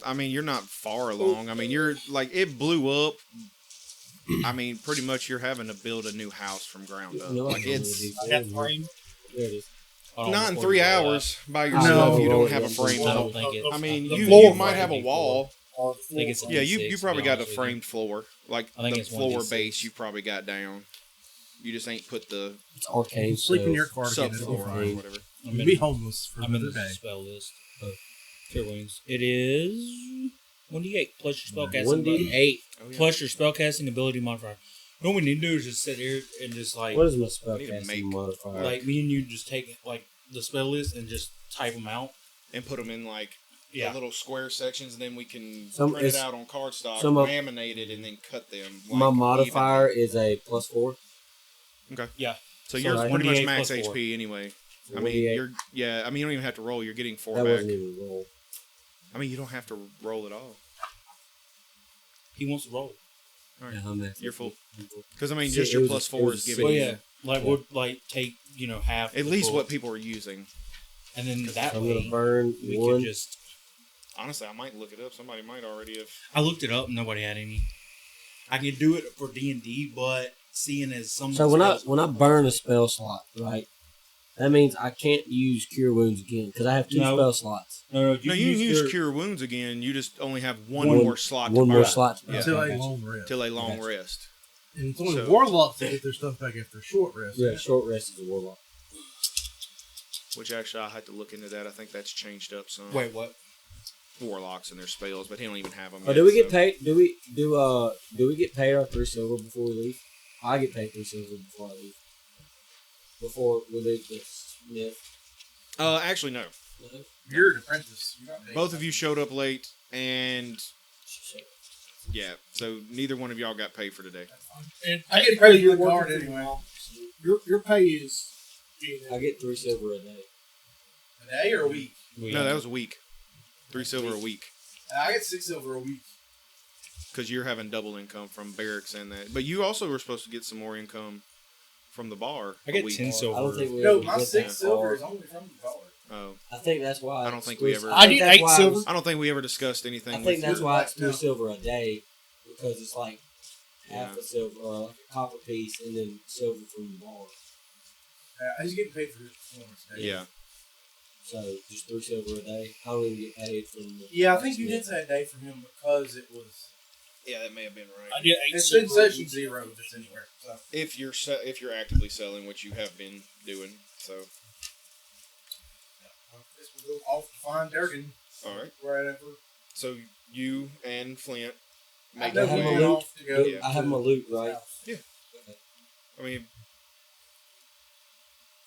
I mean, you're not far along. I mean, you're like it blew up. I mean, pretty much you're having to build a new house from ground up. No, Like I it's I got frame. There it is. Not in before 3 you roll hours by No, yourself. You roll don't it have a in. frame. I don't think it. I mean, The you floor might frame have a before. wall. Or the I think it's floor a Yeah, frame. you D6, probably to be got a honest with you. framed floor. Like I think the it's floor 1d6. base you probably got down. You just ain't put the It's arcane. Sleep in so- your cardigan. It'll be subfloor on fine. or whatever. I'm You'll in, be homeless for I'm in another the day. spell list. Cure wounds. It is 1d8 plus your spellcasting. 1d8. Oh, yeah. Plus your spellcasting ability modifier. What we need to do is just sit here and just like What is my I need to spellcasting make- modifier? like me and you just take like the spell list and just type them out. And put them in like Yeah. the little square sections, and then we can Some- print it it's- out on cardstock, some of- laminate it, and then cut them. my like, modifier is a +4. Yeah. So So you're right. pretty much 1d8 max plus 4. HP anyway. I mean, 1d8. I mean, you don't even have to roll. You're getting 4 That back. wasn't even a roll. I mean, you don't have to roll at all. He wants to roll. All right. Yeah, I'm at You're 50. full. Because I mean, See, just it your was a- plus it 4 was is a giving Well, you yeah. Like Yeah. we'll like take half. at the least full, what people are using. and then that I'm way gonna burn we one. could just. Honestly, I might look it up. Somebody might already have. I looked it up. And nobody had any. I can do it for D&D, but seeing as some. So when I spells- burn a spell slot, right? That means I can't use Cure Wounds again because I have 2 No. spell slots. no, No, you can use your- Cure Wounds again. You just only have one One- more slot One to more burn slot. Yeah. Until Okay. a long rest. till a long Gotcha. rest. And it's only So- warlocks that get their stuff back after short rest. Yeah, short rest is a warlock. Which actually, I had to look into that. I think that's changed up some. Wait, what? Warlocks and their spells, but he don't even have them. Oh, do we get paid? Do we get paid our 3 silver before we leave? I get paid 3 silver before I leave. Before we leave this Smith. Actually, no. No? You're an apprentice. You're not Both of you showed up late, and yeah, so neither one of y'all got paid for today. And I get technically credit you're for the working card for anyway. them. So your pay is being I get 3 silver a day. A day or a week? No, that was a week. 3 silver a week. I get 6 silver a week. Because you're having double income from barracks and that. But you also were supposed to get some more income from the bar. I a get week. 10 silver. I don't think we No, ever my get 6 that silver far. is only from the bar. Oh, I think that's why. I don't think we ever- I think get that's 8 why silver. I don't think we ever discussed anything. I think with that's you. why it's 3 No. silver a day because it's like half Yeah. a silver or like a copper piece and then silver from the bar. I just get paid for performance day. Yeah. So just 3 silver a day. I don't even get paid from the. Yeah, I think you did say a day for him because it was. Yeah, that may have been right. I get 8 It's silver. in session 0 if it's anywhere. So. If you're actively selling, which you have been doing, so I guess we'll go off to find Durgan. all right. Wherever. So you and Flint I make know have your my way. loot. off to go. I have my loot, right? I mean,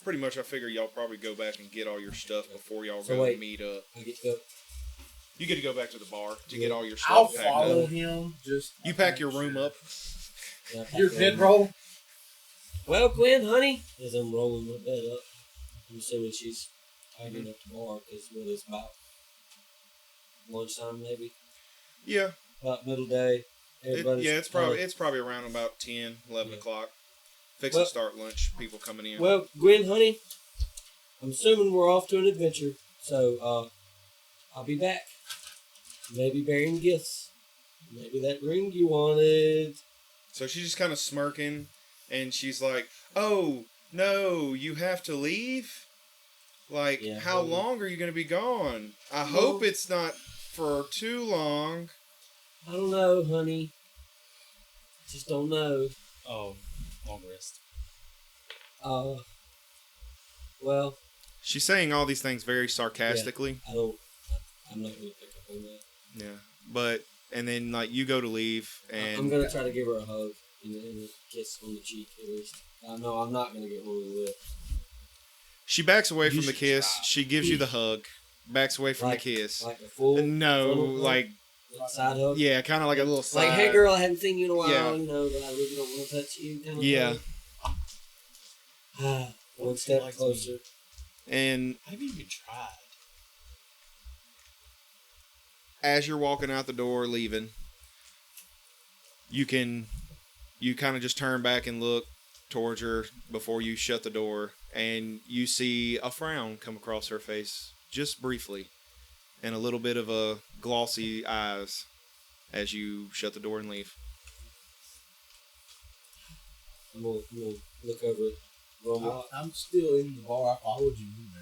pretty much. I figure y'all probably go back and get all your stuff before y'all So go wait. meet up. I get to You get to go back to the bar to get all your I'll stuff packed follow up. him. Just You pack your room up. Your bedroll. Well, Gwen, honey, as I'm rolling my bed up, I'm assuming she's tidying up the bar because what it's about lunchtime, maybe Yeah, about middle day. Everybody's it's probably around about 10, 11 Yeah. o'clock. Fixing Well- to start lunch. People coming in. Well, Gwen, honey, I'm assuming we're off to an adventure, so I'll be back. Maybe bearing gifts. Maybe that ring you wanted. So she's just kind of smirking, and she's like, "Oh no, you have to leave? Like, Yeah, how maybe. long are you going to be gone? I Well- hope it's not for too long." I don't know, honey. Just don't know. Oh, long rest. Well, She's saying all these things very sarcastically. I'm not gonna pick up on that. Yeah, and then like you go to leave, and I'm gonna try to give her a hug and a kiss on the cheek at least. No, I'm not gonna get one of the lips. she backs away You from the should kiss. try. She gives you the hug, backs away from Like- the kiss. Like a full No, full hug? like Side hug. yeah, kind of like a little side. Like, hey girl, I haven't seen you in a while, Yeah. you know, but I really don't want to touch you. Kind of Yeah. thing. One step Likes closer. And I haven't even tried. as you're walking out the door, leaving, you kind of just turn back and look towards her before you shut the door, and you see a frown come across her face just briefly, and a little bit of a glossy eyes as you shut the door and leave. I'm gonna look over at Grumlock. I'm still in the bar. I followed you in there.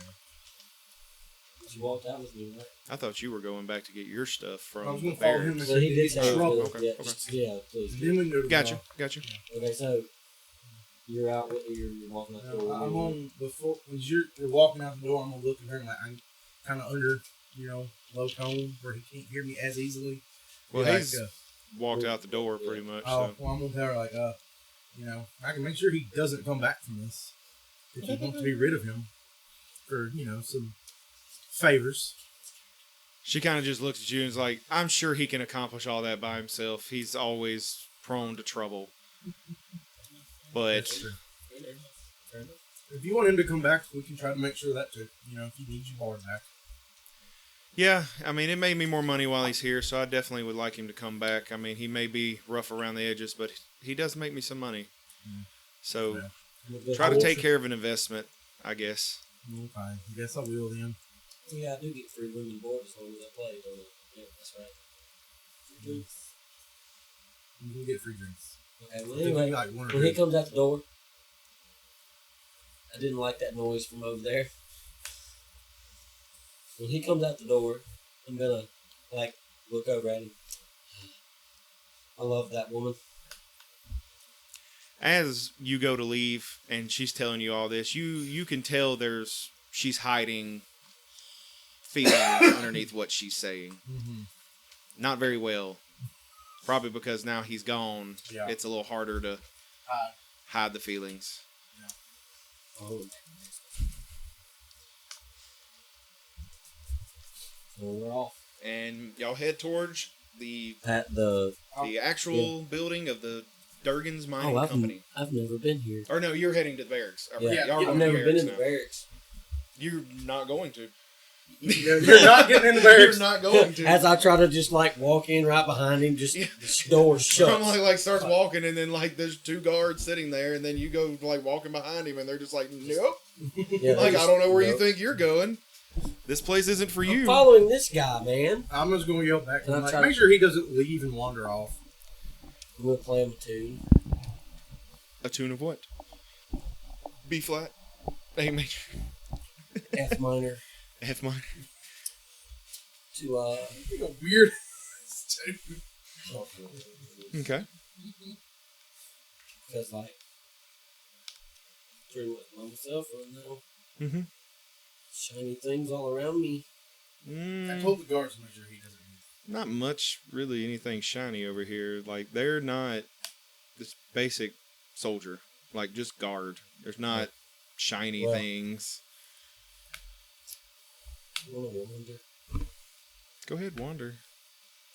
You walked out with me, right? I thought you were going back to get your stuff from I was the going to follow him barracks. So he did say say trouble. okay, yeah, okay. yeah, please. Then we go to the Gotcha, bar. gotcha. Okay, so you're out with you're walking out the door. I'm on before when you're walking out the door. I'm gonna look at her and like I'm kind of under, low tone where he can't hear me as easily. Well, Be he's walked out the door pretty much. oh, So. well, I'm gonna tell her like, I can make sure he doesn't come back from this if you want to be rid of him for some favors. She kind of just looks at you and is like, I'm sure he can accomplish all that by himself. He's always prone to trouble. But That's true. If you want him to come back, we can try to make sure that too. If he needs you bar back. yeah, I mean, it made me more money while he's here, so I definitely would like him to come back. I mean, he may be rough around the edges, but he does make me some money. Yeah. So Yeah. try to take care of an investment, I guess. Okay, I guess I will then. Yeah, I do get free room and board as long as I play, don't I? Yeah, that's right. Free drinks. You can get free drinks. Okay, well If you anyway, like one or when he two. comes out the door, I didn't like that noise from over there. When he comes out the door, I'm gonna look over at him. I love that woman. As you go to leave and she's telling you all this, you can tell she's hiding feelings underneath what she's saying. Mm-hmm. Not very well. Probably because now he's gone, Yeah. it's a little harder to hide the feelings. Oh. So we're off. And y'all head towards the At the actual building of the Durgan's Mining Company. I've never been here. Or no, you're heading to the barracks. Yeah, Y'all are I've going to never the been in barracks the now. barracks. You're not going to. You're not getting in the barracks. You're not going to. As I try to just walk in right behind him, just the door shut. From starts walking, and then there's two guards sitting there, and then you go walking behind him, and they're just like, nope. Yeah, I don't know where you nope. think you're going. This place isn't for I'm you. following this guy, man. I'm just going to yell back. Can I try Make to- sure he doesn't leave and wander off. I'm gonna play him a tune. A tune of what? B flat, A major, F minor. F minor. To You're a weird. Okay. because pretty much by myself right now. Mm-hmm. Shiny things all around me. I told the guards to make sure he doesn't leave. Not much, really, anything shiny over here. They're not this basic soldier. Just guard. There's not shiny Well. things. I want to wonder. Go ahead, wander.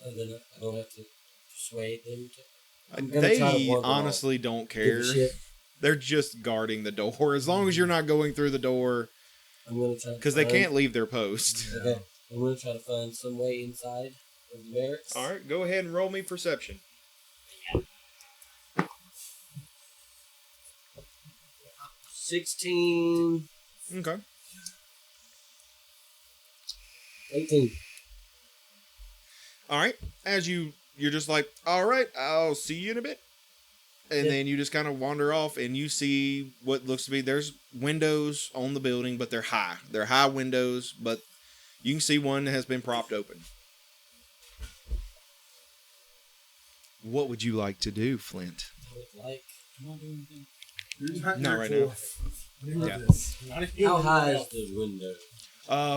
Then I don't have to persuade them to. I'm gonna try to They wander honestly don't off. Give care. a shit. They're just guarding the door. As long as you're not going through the door, I'm gonna try to because they find- can't leave their post. Okay, I'm gonna try to find some way inside of the barracks. All right, go ahead and roll me perception. 16, Okay. 18. All right. As you're just all right, I'll see you in a bit. And Yeah. then you just kind of wander off and you see what looks to be, there's windows on the building, but they're high. They're high windows, but you can see one that has been propped open. What would you like to do, Flint? I would like. Am I doing anything? You're Not right now. Yeah. How high is the window?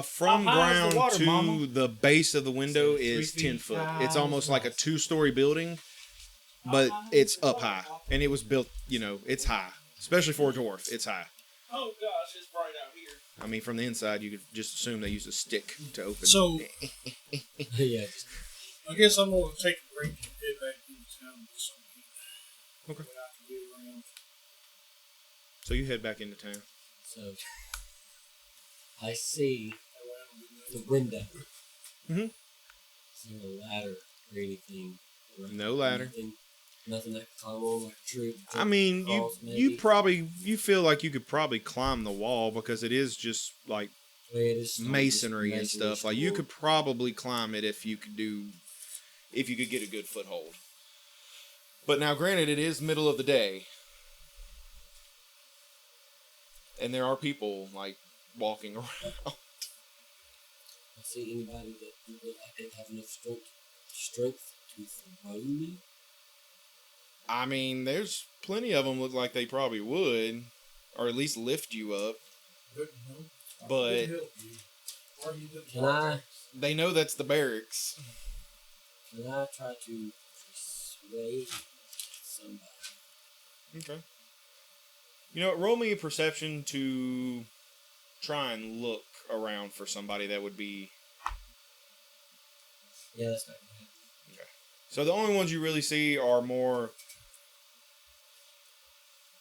From How high is the ground water, to Mama? the base of the window is 3 10 feet foot. high. It's almost like a 2-story building, but it's up high. And it was built, it's high. Especially for a dwarf, it's high. Oh gosh, it's bright out here. I mean, from the inside, you could just assume they used a stick to open. So, Yeah. I guess I'm going to take a break and head back into town with something. Okay. That I can do around. So you head back into town. So I see around the window. Mhm. Is there a ladder or anything? No ladder. Nothing that can climb on like a tree. I mean, Cross, you feel like you could probably climb the wall because it is just like Well, it is masonry and just stuff. Like you could probably climb it if you could get a good foothold. But now, granted, it is middle of the day. And there are people, like, walking around. I see anybody that look like they have enough strength to throw me. I mean, there's plenty of them look like they probably would, or at least lift you up. But Can I they know that's the barracks. try to persuade somebody? Okay. You know what? Roll me a perception to try and look around for somebody that would be. Yeah, that's not gonna happen. Okay. So the only ones you really see are more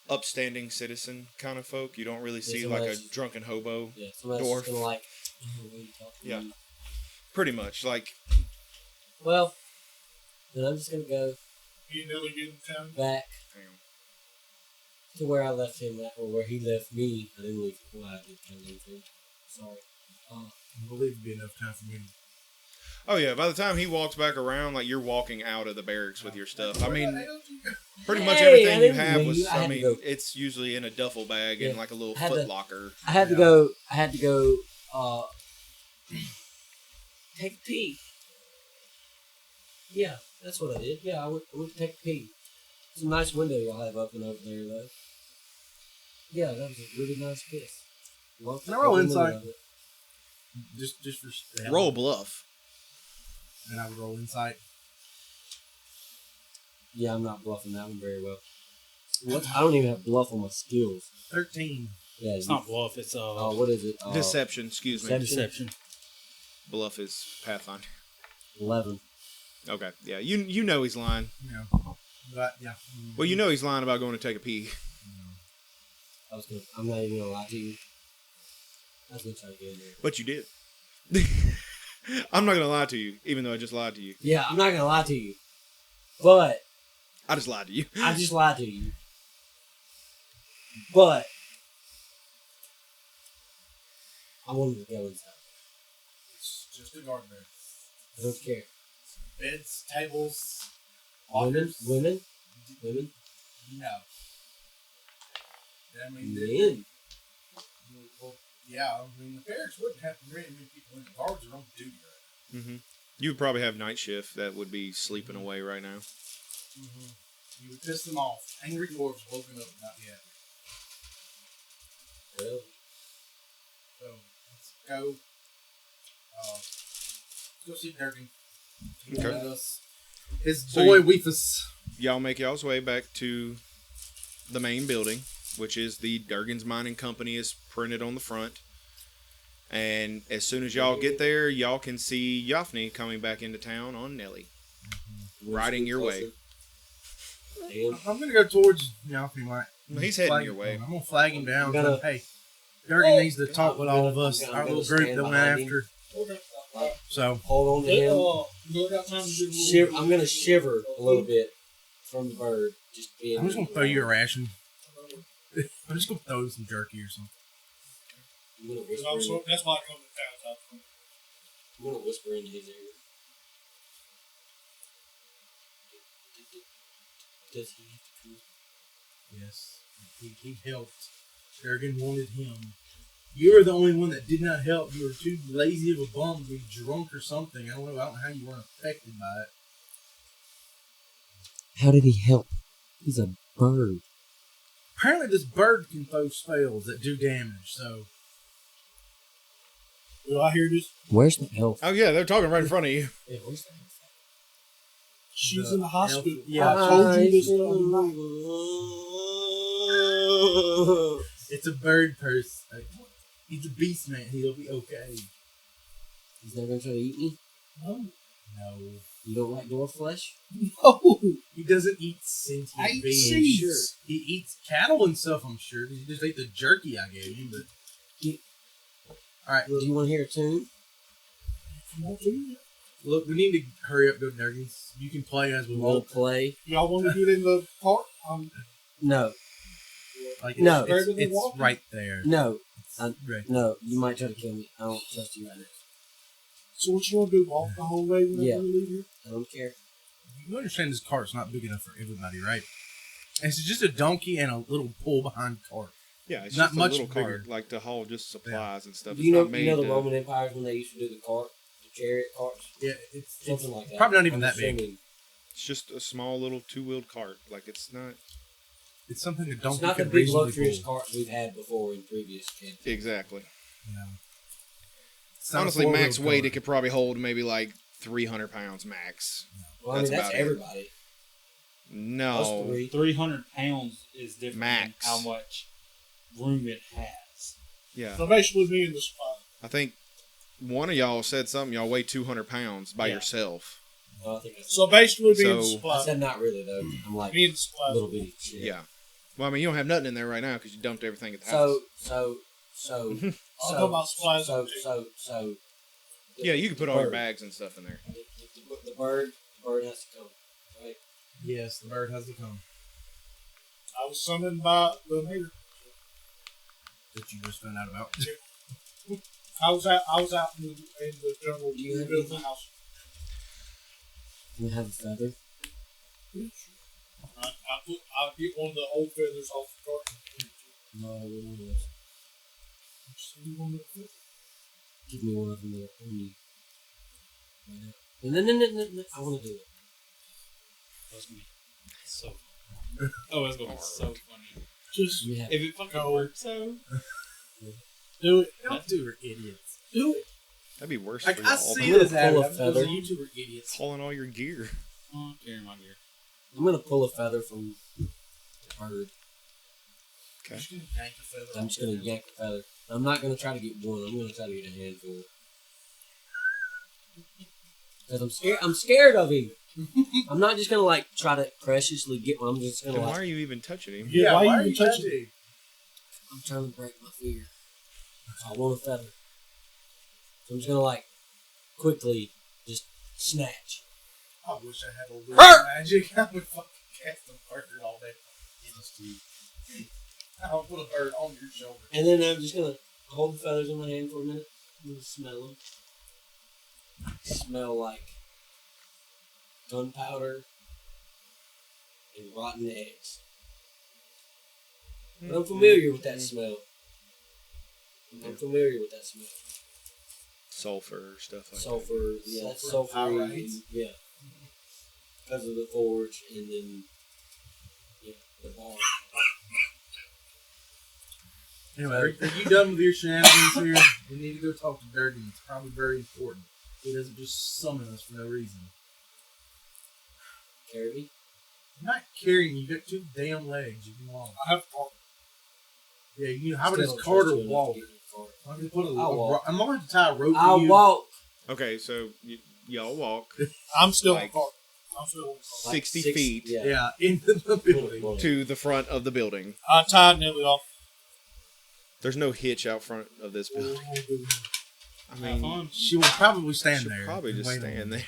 upstanding citizen kind of folk. You don't really see like a drunken hobo. Yeah, somebody's dwarf. just gonna like. What are you talking Yeah. about? Pretty much. Like, Well, then I'm just gonna go You nearly get in town. back hang on. to where I left him at, or where he left me. I didn't leave. Well, I did kind of leave him. Sorry. I believe it'd be enough time for me. Oh yeah, by the time he walks back around, like you're walking out of the barracks with your stuff. I mean, pretty much Hey, everything I you didn't have mean was. you. I I had to mean, go. it's usually in a duffel bag and Yeah. like a little I had foot to- locker. I had to go. I had to go. Take a pee. Yeah, that's what I did. Yeah, I went to take a pee. It's a nice window y'all have open over there, though. Yeah, that was a really nice piss. Loved Can I roll every minute insight? of it. Just for the hell Roll of it. bluff. And I would roll insight. Yeah, I'm not bluffing that one very well. I don't even have bluff on my skills. 13. Yeah, It's not bluff. It's what is it? Deception. Excuse me. Deception. deception. Bluff is Pathfinder. 11. Okay. Yeah. You know he's lying. Yeah. But, yeah. Well, you know he's lying about going to take a pee. I'm not even gonna lie to you. I was gonna try to get in there. But you did. I'm not gonna lie to you, even though I just lied to you. Yeah, I'm not gonna lie to you. But I just lied to you. I just lied to you. But I wanted to go inside. It's just a guard bear. I don't care. Beds, tables, Women, lockers. women. No. I mean, Men. well, yeah, I mean, the barracks wouldn't have very many people in the guards are on duty right Mm-hmm. You would probably have night shift that would be sleeping away right now. now. You would piss them off. Angry dwarves woken up and not be happy. Really? So, let's go. Go see Durgan. He Okay. wanted us. His So boy, you- Wefoss. Y'all make y'all's way back to the main building, which is the Durgan's Mining Company is printed on the front. And as soon as y'all get there, y'all can see Yofni coming back into town on Nelly. Riding your way. Damn. I'm going to go towards Yofni. Like, He's heading flag- your way. I'm going to flag him down. I'm gonna- Hey, Durgan needs to talk with all of us. I'm Our gonna little group stand that went behind him. after. Okay. So, Hold on to him. You got time to do a little- I'm gonna shiver a little bit from the bird. Just being. I'm just going to throw you a ration. I'm just going to throw you some jerky or something. I'm gonna Because whisper. also, that's why I come to town. I'm gonna whisper into his ear. Does he have to come? Yes, he helped. Durgan wanted him. You were the only one that did not help. You were too lazy of a bum to be drunk or something. I don't know how you weren't affected by it. How did he help? He's a bird. Apparently this bird can throw spells that do damage, so... Do I hear this? Where's the elf? Oh yeah, they're talking right in front of you. Yeah, where's the elf? She's in the hospital. Yeah, I told you this. It's a bird person. He's a beast man. He'll be okay. He's not gonna try to eat me? No. No. You don't like dwarf flesh? No. He doesn't eat sentient I eat beings. seeds. He eats cattle and stuff, I'm sure. He just ate the jerky I gave him, but... Alright, Do look, you want to hear a tune? You want to? look, we need to hurry up, go Durgans. You can play as we You want want. to play? Y'all want to get in the park? No. Like, No. It's right there. No. Right. No. You might try to kill me. I don't trust you right now. So what you want to do? Walk the whole way whenever Yeah. you leave here? I don't care. You understand this cart's not big enough for everybody, right? And it's just a donkey and a little pull behind cart. Yeah, it's Not just a much little bigger. cart, like to haul just supplies and stuff. Do It's you know? not You know made the to- Roman empires when they used to do the chariot carts, Yeah, it's something like that. probably not even I'm that big. assuming. It's just a small little 2-wheeled cart. Like it's not It's something that don't It's not the could big reasonably luxurious pull. carts we've had before in previous campaigns. exactly. Yeah. It's not a Honestly, four-wheel max weight cart. it could probably hold maybe like 300 pounds max. Well, I mean, that's about it. everybody. Us No, three. 300 pounds is different Max. than how much room it has. yeah. So basically, me and the spy. I think one of y'all said something. Y'all weigh 200 pounds by Yeah. yourself. Oh, I think that's. So basically, me and the So- I supply. said not really though. I'm like Me and the supply. little bitty shit. Yeah. Well, I mean, you don't have nothing in there right now because you dumped everything at the house. So. I'll talk about supplies. So. Yeah, you can put all your bird. bags and stuff in there. The bird has to come, right? Yes, the bird has to come. I was summoned by the mayor. That you just found out about. I was out in the jungle Do you have rebuilding the anything? house. Can we have a feather? I get one of the old feathers off the cart. No, we don't have. Just give me one of the feathers. Give me one of them there. I need. No. I want to do it. That's gonna be so funny. Oh, it's gonna be so funny. Just We have. If it fucking Go. works, so do it. Don't do her idiots. Do it. That'd be worse Like, for I y'all. see I'm gonna this happen. pull a Those feather. YouTuber idiots. Hauling all your gear. I'm carrying my gear. I'm gonna pull a feather from the bird. Okay. Just gonna yank the feather I'm off just gonna there. yank the feather. I'm not gonna try to get one. I'm gonna try to get a handful. Cause I'm scared of him. I'm not just gonna like try to preciously get one. I'm just gonna Then why like. are you even touching him? Yeah, why are are you touching touching? I'm trying to break my fear. I want a feather. So I'm just gonna like quickly just snatch. I wish I had a little Hurt! magic. I would fucking cast a bird all day. I'll put a bird on your shoulder. And then I'm just gonna hold the feathers in my hand for a minute. I'm gonna smell them. Smell like gunpowder and rotten eggs. But I'm familiar with that smell. I'm familiar with that smell. Sulfur, stuff like Sulfur, yeah, that's Sulfur and sulfury, pyrites. and, yeah. Because of the forge, and then, yeah, the bar. Anyway, are you done with your shenanigans here? We need to go talk to Durgan. It's probably very important. He doesn't just summon us for no reason. Carry me? I'm not carrying you. You got 2 damn legs. You can walk. I have a cart. Yeah, you know, how about Still this don't trust Carter you enough to walk? get in the cart. I'm going to put I'll walk. I'm going to tie a rope to I'll you. walk. that. Okay, so y'all walk I'm still in Like- the cart. I'm still in the cart. Like 60 feet. Yeah. Yeah, into the building. to the front of the building. I tied Nelly off. There's no hitch out front of this building. I Have mean, fun. She will probably stand she'll there. probably and just wait on stand me. there.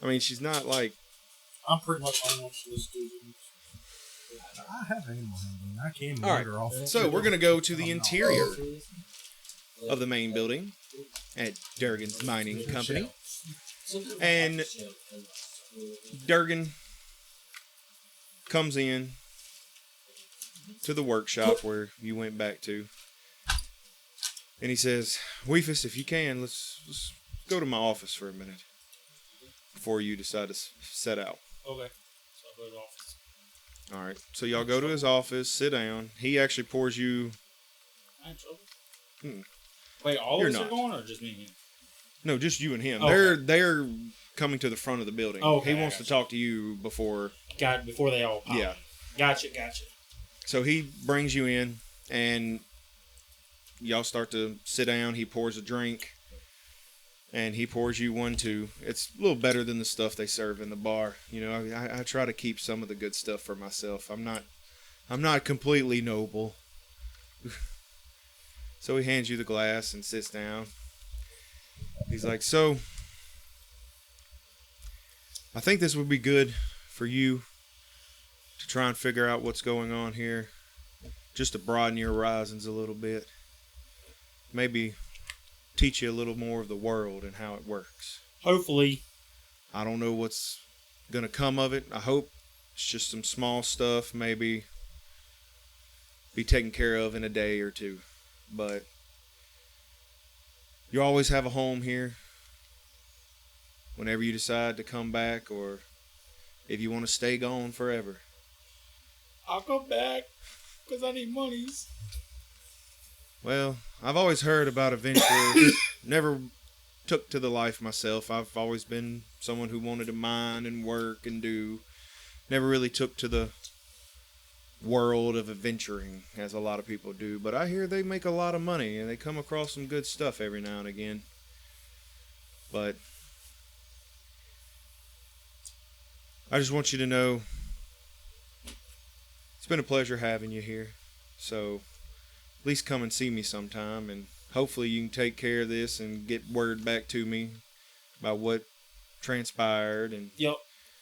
I mean, she's not like I'm pretty much on one to this dude. I have animal handling. I can All right. murder off. So we're gonna go to the I'm not. interior of the main building at Durgan's Mining Company. And Durgan comes in to the workshop where you went back to, and he says, "Wefoss, if you can, let's go to my office for a minute before you decide to set out." Okay. So I go to the office. All right. So y'all go to his office, sit down. He actually pours you. I ain't trouble. Hmm. Wait, all You're of us are not. going, or just me and him? No, just you and him. Okay. They're coming to the front of the building. Okay, He I wants to gotcha. talk to you before. God, before they all pop. Yeah. Gotcha. So he brings you in, and y'all start to sit down. He pours a drink, and he pours you one too. It's a little better than the stuff they serve in the bar. You know, I try to keep some of the good stuff for myself. I'm not completely noble. So he hands you the glass and sits down. He's like, "So, I think this would be good for you to try and figure out what's going on here, just to broaden your horizons a little bit. Maybe teach you a little more of the world and how it works. Hopefully, I don't know what's going to come of it. I hope it's just some small stuff, maybe be taken care of in a day or two. But you always have a home here whenever you decide to come back, or if you want to stay gone forever. I'll come back because I need monies. Well, I've always heard about adventurers. Never took to the life myself. I've always been someone who wanted to mine and work and do. Never really took to the world of adventuring as a lot of people do. But I hear they make a lot of money and they come across some good stuff every now and again. But I just want you to know it's been a pleasure having you here. So at least come and see me sometime, and hopefully you can take care of this and get word back to me about what transpired. And Yep.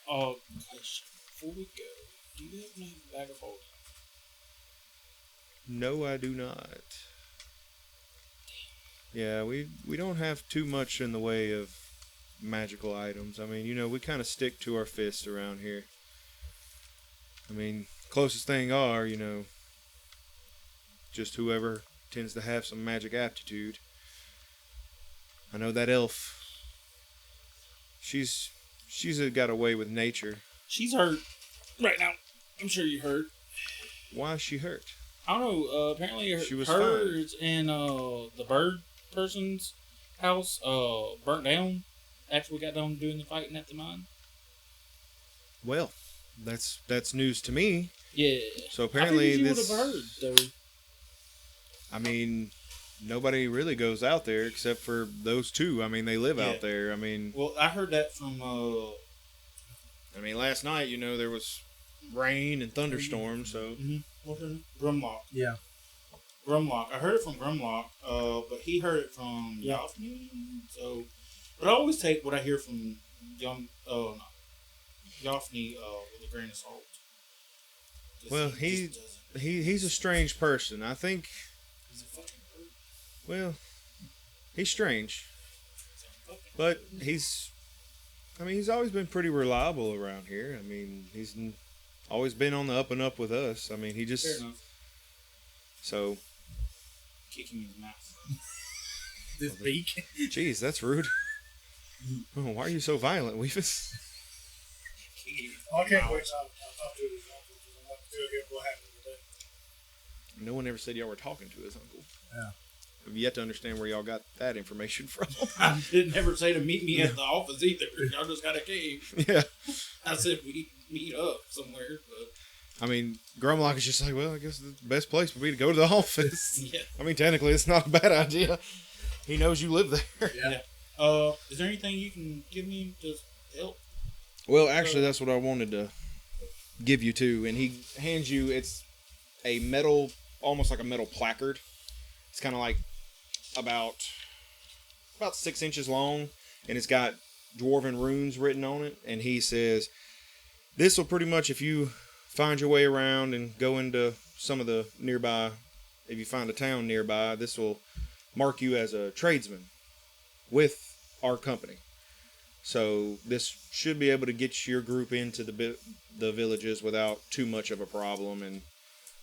Question. Before we go, do you happen to have a bag of holding? no, I do not. Yeah, we don't have too much in the way of magical items. I mean, we kind of stick to our fists around here. I mean, closest thing are, just whoever tends to have some magic aptitude. I know that elf. She's got away with nature. She's hurt right now. I'm sure you heard. Why is she hurt? I don't know. Apparently, She was hers and the bird person's house burnt down after we got done doing the fighting at the mine. Well, that's news to me. Yeah. So apparently I this. would have heard though. I mean, nobody really goes out there except for those two. I mean, they live out there. I mean, Well, I heard that from last night, there was rain and thunderstorms. So what's her name? Grumlock. Yeah. Grumlock. I heard it from Grumlock, but he heard it from Yofni. So, but I always take what I hear from Yofni with a grain of salt. Well, he's a strange person. I think. He's a fucking bird. Well, he's strange, but he's always been pretty reliable around here. I mean, he's always been on the up and up with us. I mean, he just. Fair enough. So. Kick him in the mouth. This beak. Jeez, that's rude. Oh, why are you so violent, Weefus? I can't wait till I talk to his uncle because I'm about to tell him what happened today. No one ever said y'all were talking to his uncle. Yeah. I've yet to understand where y'all got that information from. I didn't ever say to meet me at the office either. Y'all just got a cave. Yeah. I said we meet up somewhere, but I mean, Grumlock is just like, well, I guess the best place would be to go to the office. yeah. I mean, technically, it's not a bad idea. He knows you live there. Yeah. Is there anything you can give me to help? Well, actually, that's what I wanted to give you too. And he hands you, it's a metal, almost like a metal placard. It's kind of like about 6 inches long, and it's got dwarven runes written on it. And he says, this will pretty much, if you find your way around and go into some of the nearby, if you find a town nearby, this will mark you as a tradesman with our company. So this should be able to get your group into the villages without too much of a problem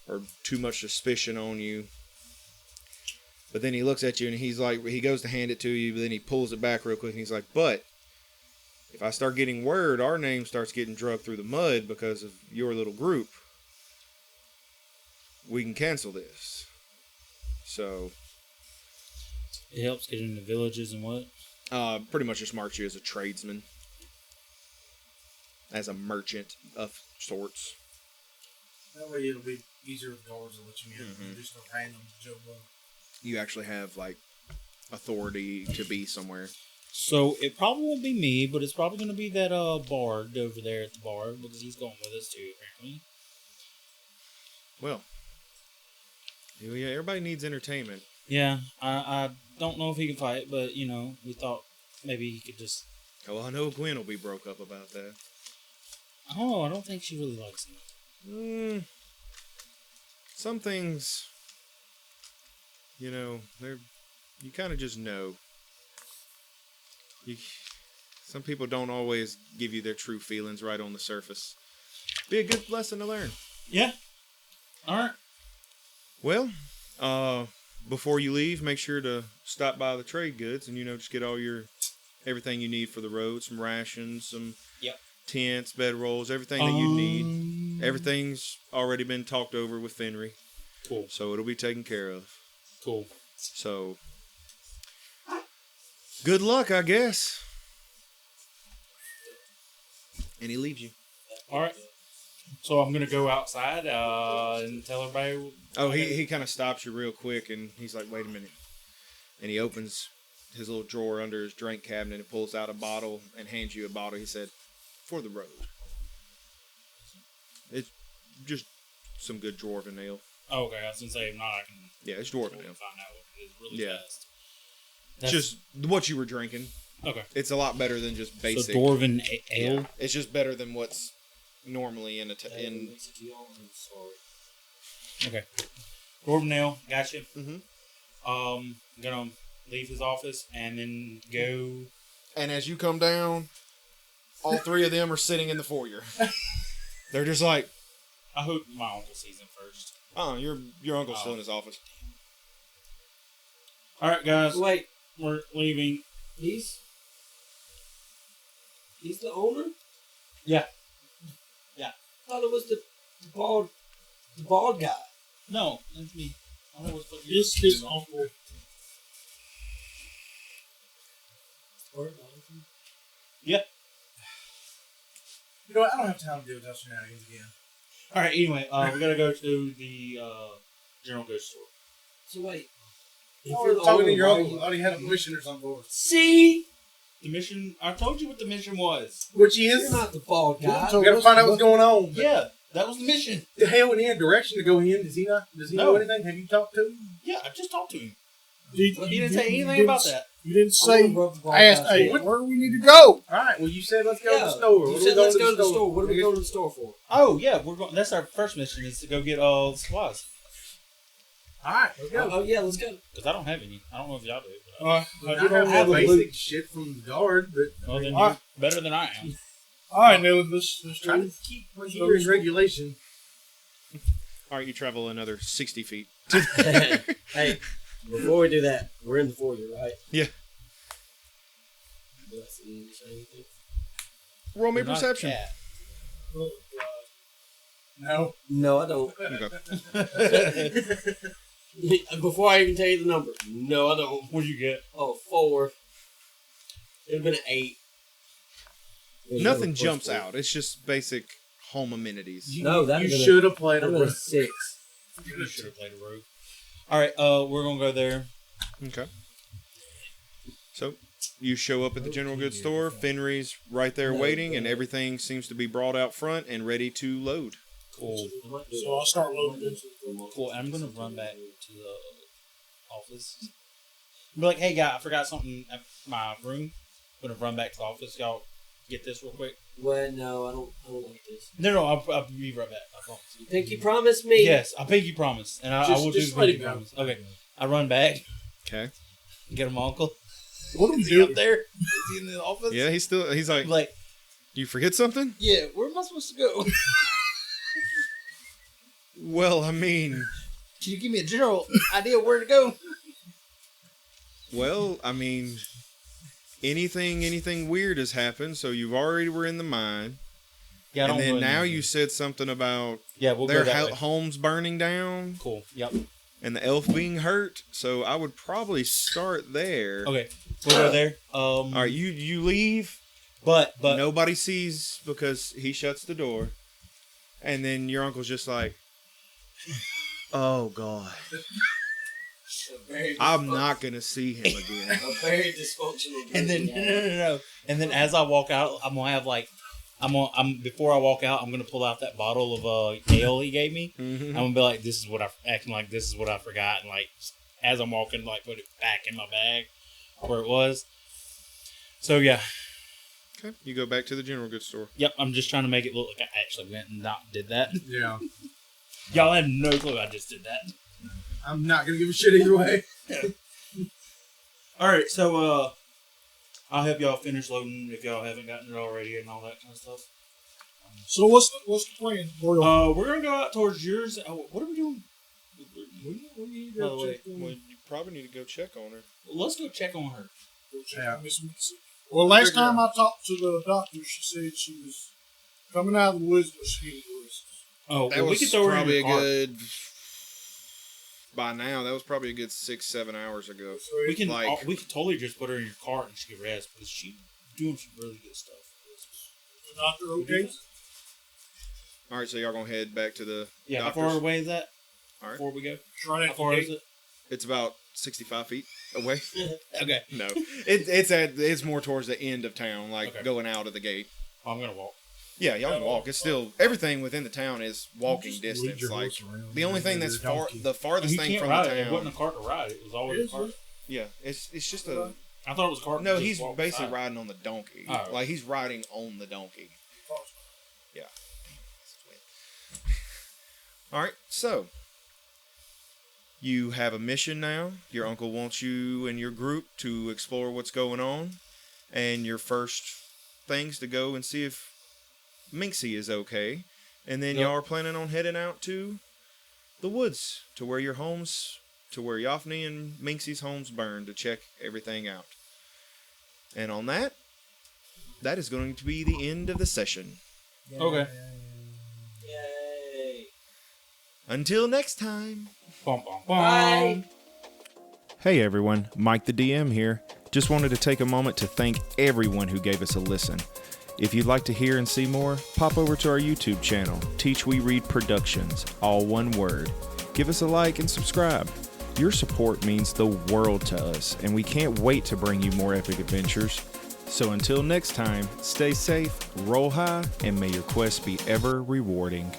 or too much suspicion on you. But then he looks at you and he's like, he goes to hand it to you, but then he pulls it back real quick and he's like, but if I start getting word, our name starts getting dragged through the mud because of your little group, we can cancel this. So It helps get into villages and what? pretty much just marks you as a tradesman, as a merchant of sorts. That way it'll be easier with guards to let you in. Mhm. Just no random Joe Blow. You actually have like authority to be somewhere. So it probably won't be me, but it's probably going to be that bard over there at the bar because he's going with us too, apparently. Well, yeah, everybody needs entertainment. Yeah, I don't know if he can fight, but we thought maybe he could just. Oh, I know Gwen will be broke up about that. I don't know. I don't think she really likes him. Some things, they're you kind of just know. Some people don't always give you their true feelings right on the surface. Be a good lesson to learn. Yeah. All right. Well, before you leave, make sure to stop by the trade goods and, just get all everything you need for the road. Some rations, some tents, bedrolls, everything that you need. Everything's already been talked over with Fenry. Cool. So it'll be taken care of. Cool. So, good luck, I guess. And he leaves you. All right. So I'm going to go outside and tell everybody. Oh, he kind of stops you real quick, and he's like, wait a minute. And he opens his little drawer under his drink cabinet and pulls out a bottle and hands you a bottle. He said, for the road. It's just some good dwarven ale. Oh, okay. I was going to say, if not, I can. Yeah, it's dwarven ale. Find out what it is really fast. It's just what you were drinking. Okay. It's a lot better than just basic. So dwarven ale? Yeah, it's just better than what's normally in Okay. Dwarven ale, gotcha. Mm-hmm. I'm gonna leave his office and then go. And as you come down, all three of them are sitting in the foyer. They're just like, I hope my uncle sees him first. Your uncle's still in his office. All right, guys. Wait, We're leaving. he's the owner? Yeah. I thought it was the bald guy. No, that's me. I don't know what the fuck This is his uncle. Yeah. You know what? I don't have time to deal with those shenanigans again. All right. Anyway, we're gonna go to the general goods store. So wait. You were talking to your uncle. I thought he had a mission or something for us. See? The mission. I told you what the mission was. Which You're is? not the bald guy. We gotta find out what's going on. Yeah, that was the mission. The hell in any direction to go in? Does he not? Does he know anything? Have you talked to him? Yeah, I just talked to him. He He didn't say anything about that. You didn't say, I'm gonna rub the bald ask, guy's hey, head. where do we need to go? Alright, well you said let's go to Yeah, the store. you What said are we let's going go to the store. What are we going to the store for? Oh yeah, we're going. That's our first mission is to go get supplies. Alright, let's go. Oh yeah, let's go. Because I don't have any. I don't know if y'all do. But I I don't don't have have a basic loot. shit from the guard, but well, then All you're better than I am. All right, Neil, let's trying do to keep my gear in regulation. All right, you travel another 60 feet. Hey, before we do that, we're in the foyer, right? Yeah. Do I see anything? Roll me You're not a perception. cat. Oh, No. No, I don't. Okay. Before I even tell you the number, no, I don't. What'd you get? Oh, 4. It'd have been an 8. Nothing jumps out. It's just basic home amenities. No, that You would've should have played a been a rook. 6. You should have played a rogue. All right, we're gonna go there. Okay. So, you show up at the general goods store. Fenry's right there waiting, and everything seems to be brought out front and ready to load. Cool. So I'll start loading this. Cool. I'm gonna run back to the office. Be like, hey, guy, I forgot something at my room. I'm gonna run back to the office. Y'all get this real quick. Well, no, I don't like this. No, I'll be right back. I promise. Pinky promised me. Yes, I pinky promise, and I will Just do let pinky it go. promise. Okay, I run back, Okay. get him, uncle. What do we Is he do? up there? Is he in the office? Yeah, he's like, I'm like, you forget something? yeah, where am I supposed to go? Well, I mean, Can you give me a general idea where to go? anything weird has happened, so you've already were in the mine. Yeah, I And don't then really now know. you said something about Yeah, we'll their go that way. homes burning down Cool. Yep. and the elf being hurt, so I would probably start there. Okay, we'll go there. All right, you leave. but Nobody sees because he shuts the door. And then your uncle's just like, oh, God. I'm not going to see him again. A very dysfunctional. And then no. And then as I walk out, I'm gonna have like, before I walk out, I'm gonna pull out that bottle of ale he gave me. Mhm. I'm gonna be like, this is what I forgot, and like as I'm walking, like put it back in my bag where it was. So yeah, Okay, you go back to the general goods store. yep. I'm just trying to make it look like I actually went and did that. Yeah. Y'all have no clue I just did that. I'm not gonna give a shit either way. All right, so I'll help y'all finish loading if y'all haven't gotten it already and all that kind of stuff. So what's the plan? We're gonna go out towards yours. What are we doing? When you By go the way, check on- Well, you probably need to go check on her. Let's go check on her. Go check Yeah. on Miss Minxi. Well, last Figure time out. I talked to the doctor, she said she was coming out of the woods, but she needed rest. Oh, That well, we was could throw her in probably your a cart. good. By now, that was probably a good 6-7 hours ago. So We can like- we could totally just put her in your cart and she can rest because she's doing some really good stuff. the doctor okay? All right, so y'all gonna head back to the Yeah, how doctor's? far away is that? All right. Before we go, She's right how at far the is gate. it? It's about 65 feet away. Okay, No, it's more towards the end of town, like Okay. going out of the gate. I'm gonna walk. Yeah, y'all can walk. It's still everything within the town is walking Just lead distance. your Like horse around. the only thing Your that's donkey. the farthest You thing can't from ride the it. It wasn't town. a cart to ride. It was always a cart. Yeah, it's just a. I thought it was a cart. No, to just he's walk basically beside. riding on the donkey. Oh. Like he's riding on the donkey. Yeah. All right, so you have a mission now. Your uncle wants you and your group to explore what's going on, and your first things to go and see if Minxi is okay, and then Yep. y'all are planning on heading out to the woods to where your homes, to where Yofni and Minxi's homes burn to check everything out. And on that, that is going to be the end of the session. Okay. Yay. Until next time. Bum, bum, bum. Bye. Hey everyone, Mike the DM here. Just wanted to take a moment to thank everyone who gave us a listen. If you'd like to hear and see more, pop over to our YouTube channel, Teach We Read Productions, all one word. Give us a like and subscribe. Your support means the world to us, and we can't wait to bring you more epic adventures. So until next time, stay safe, roll high, and may your quest be ever rewarding.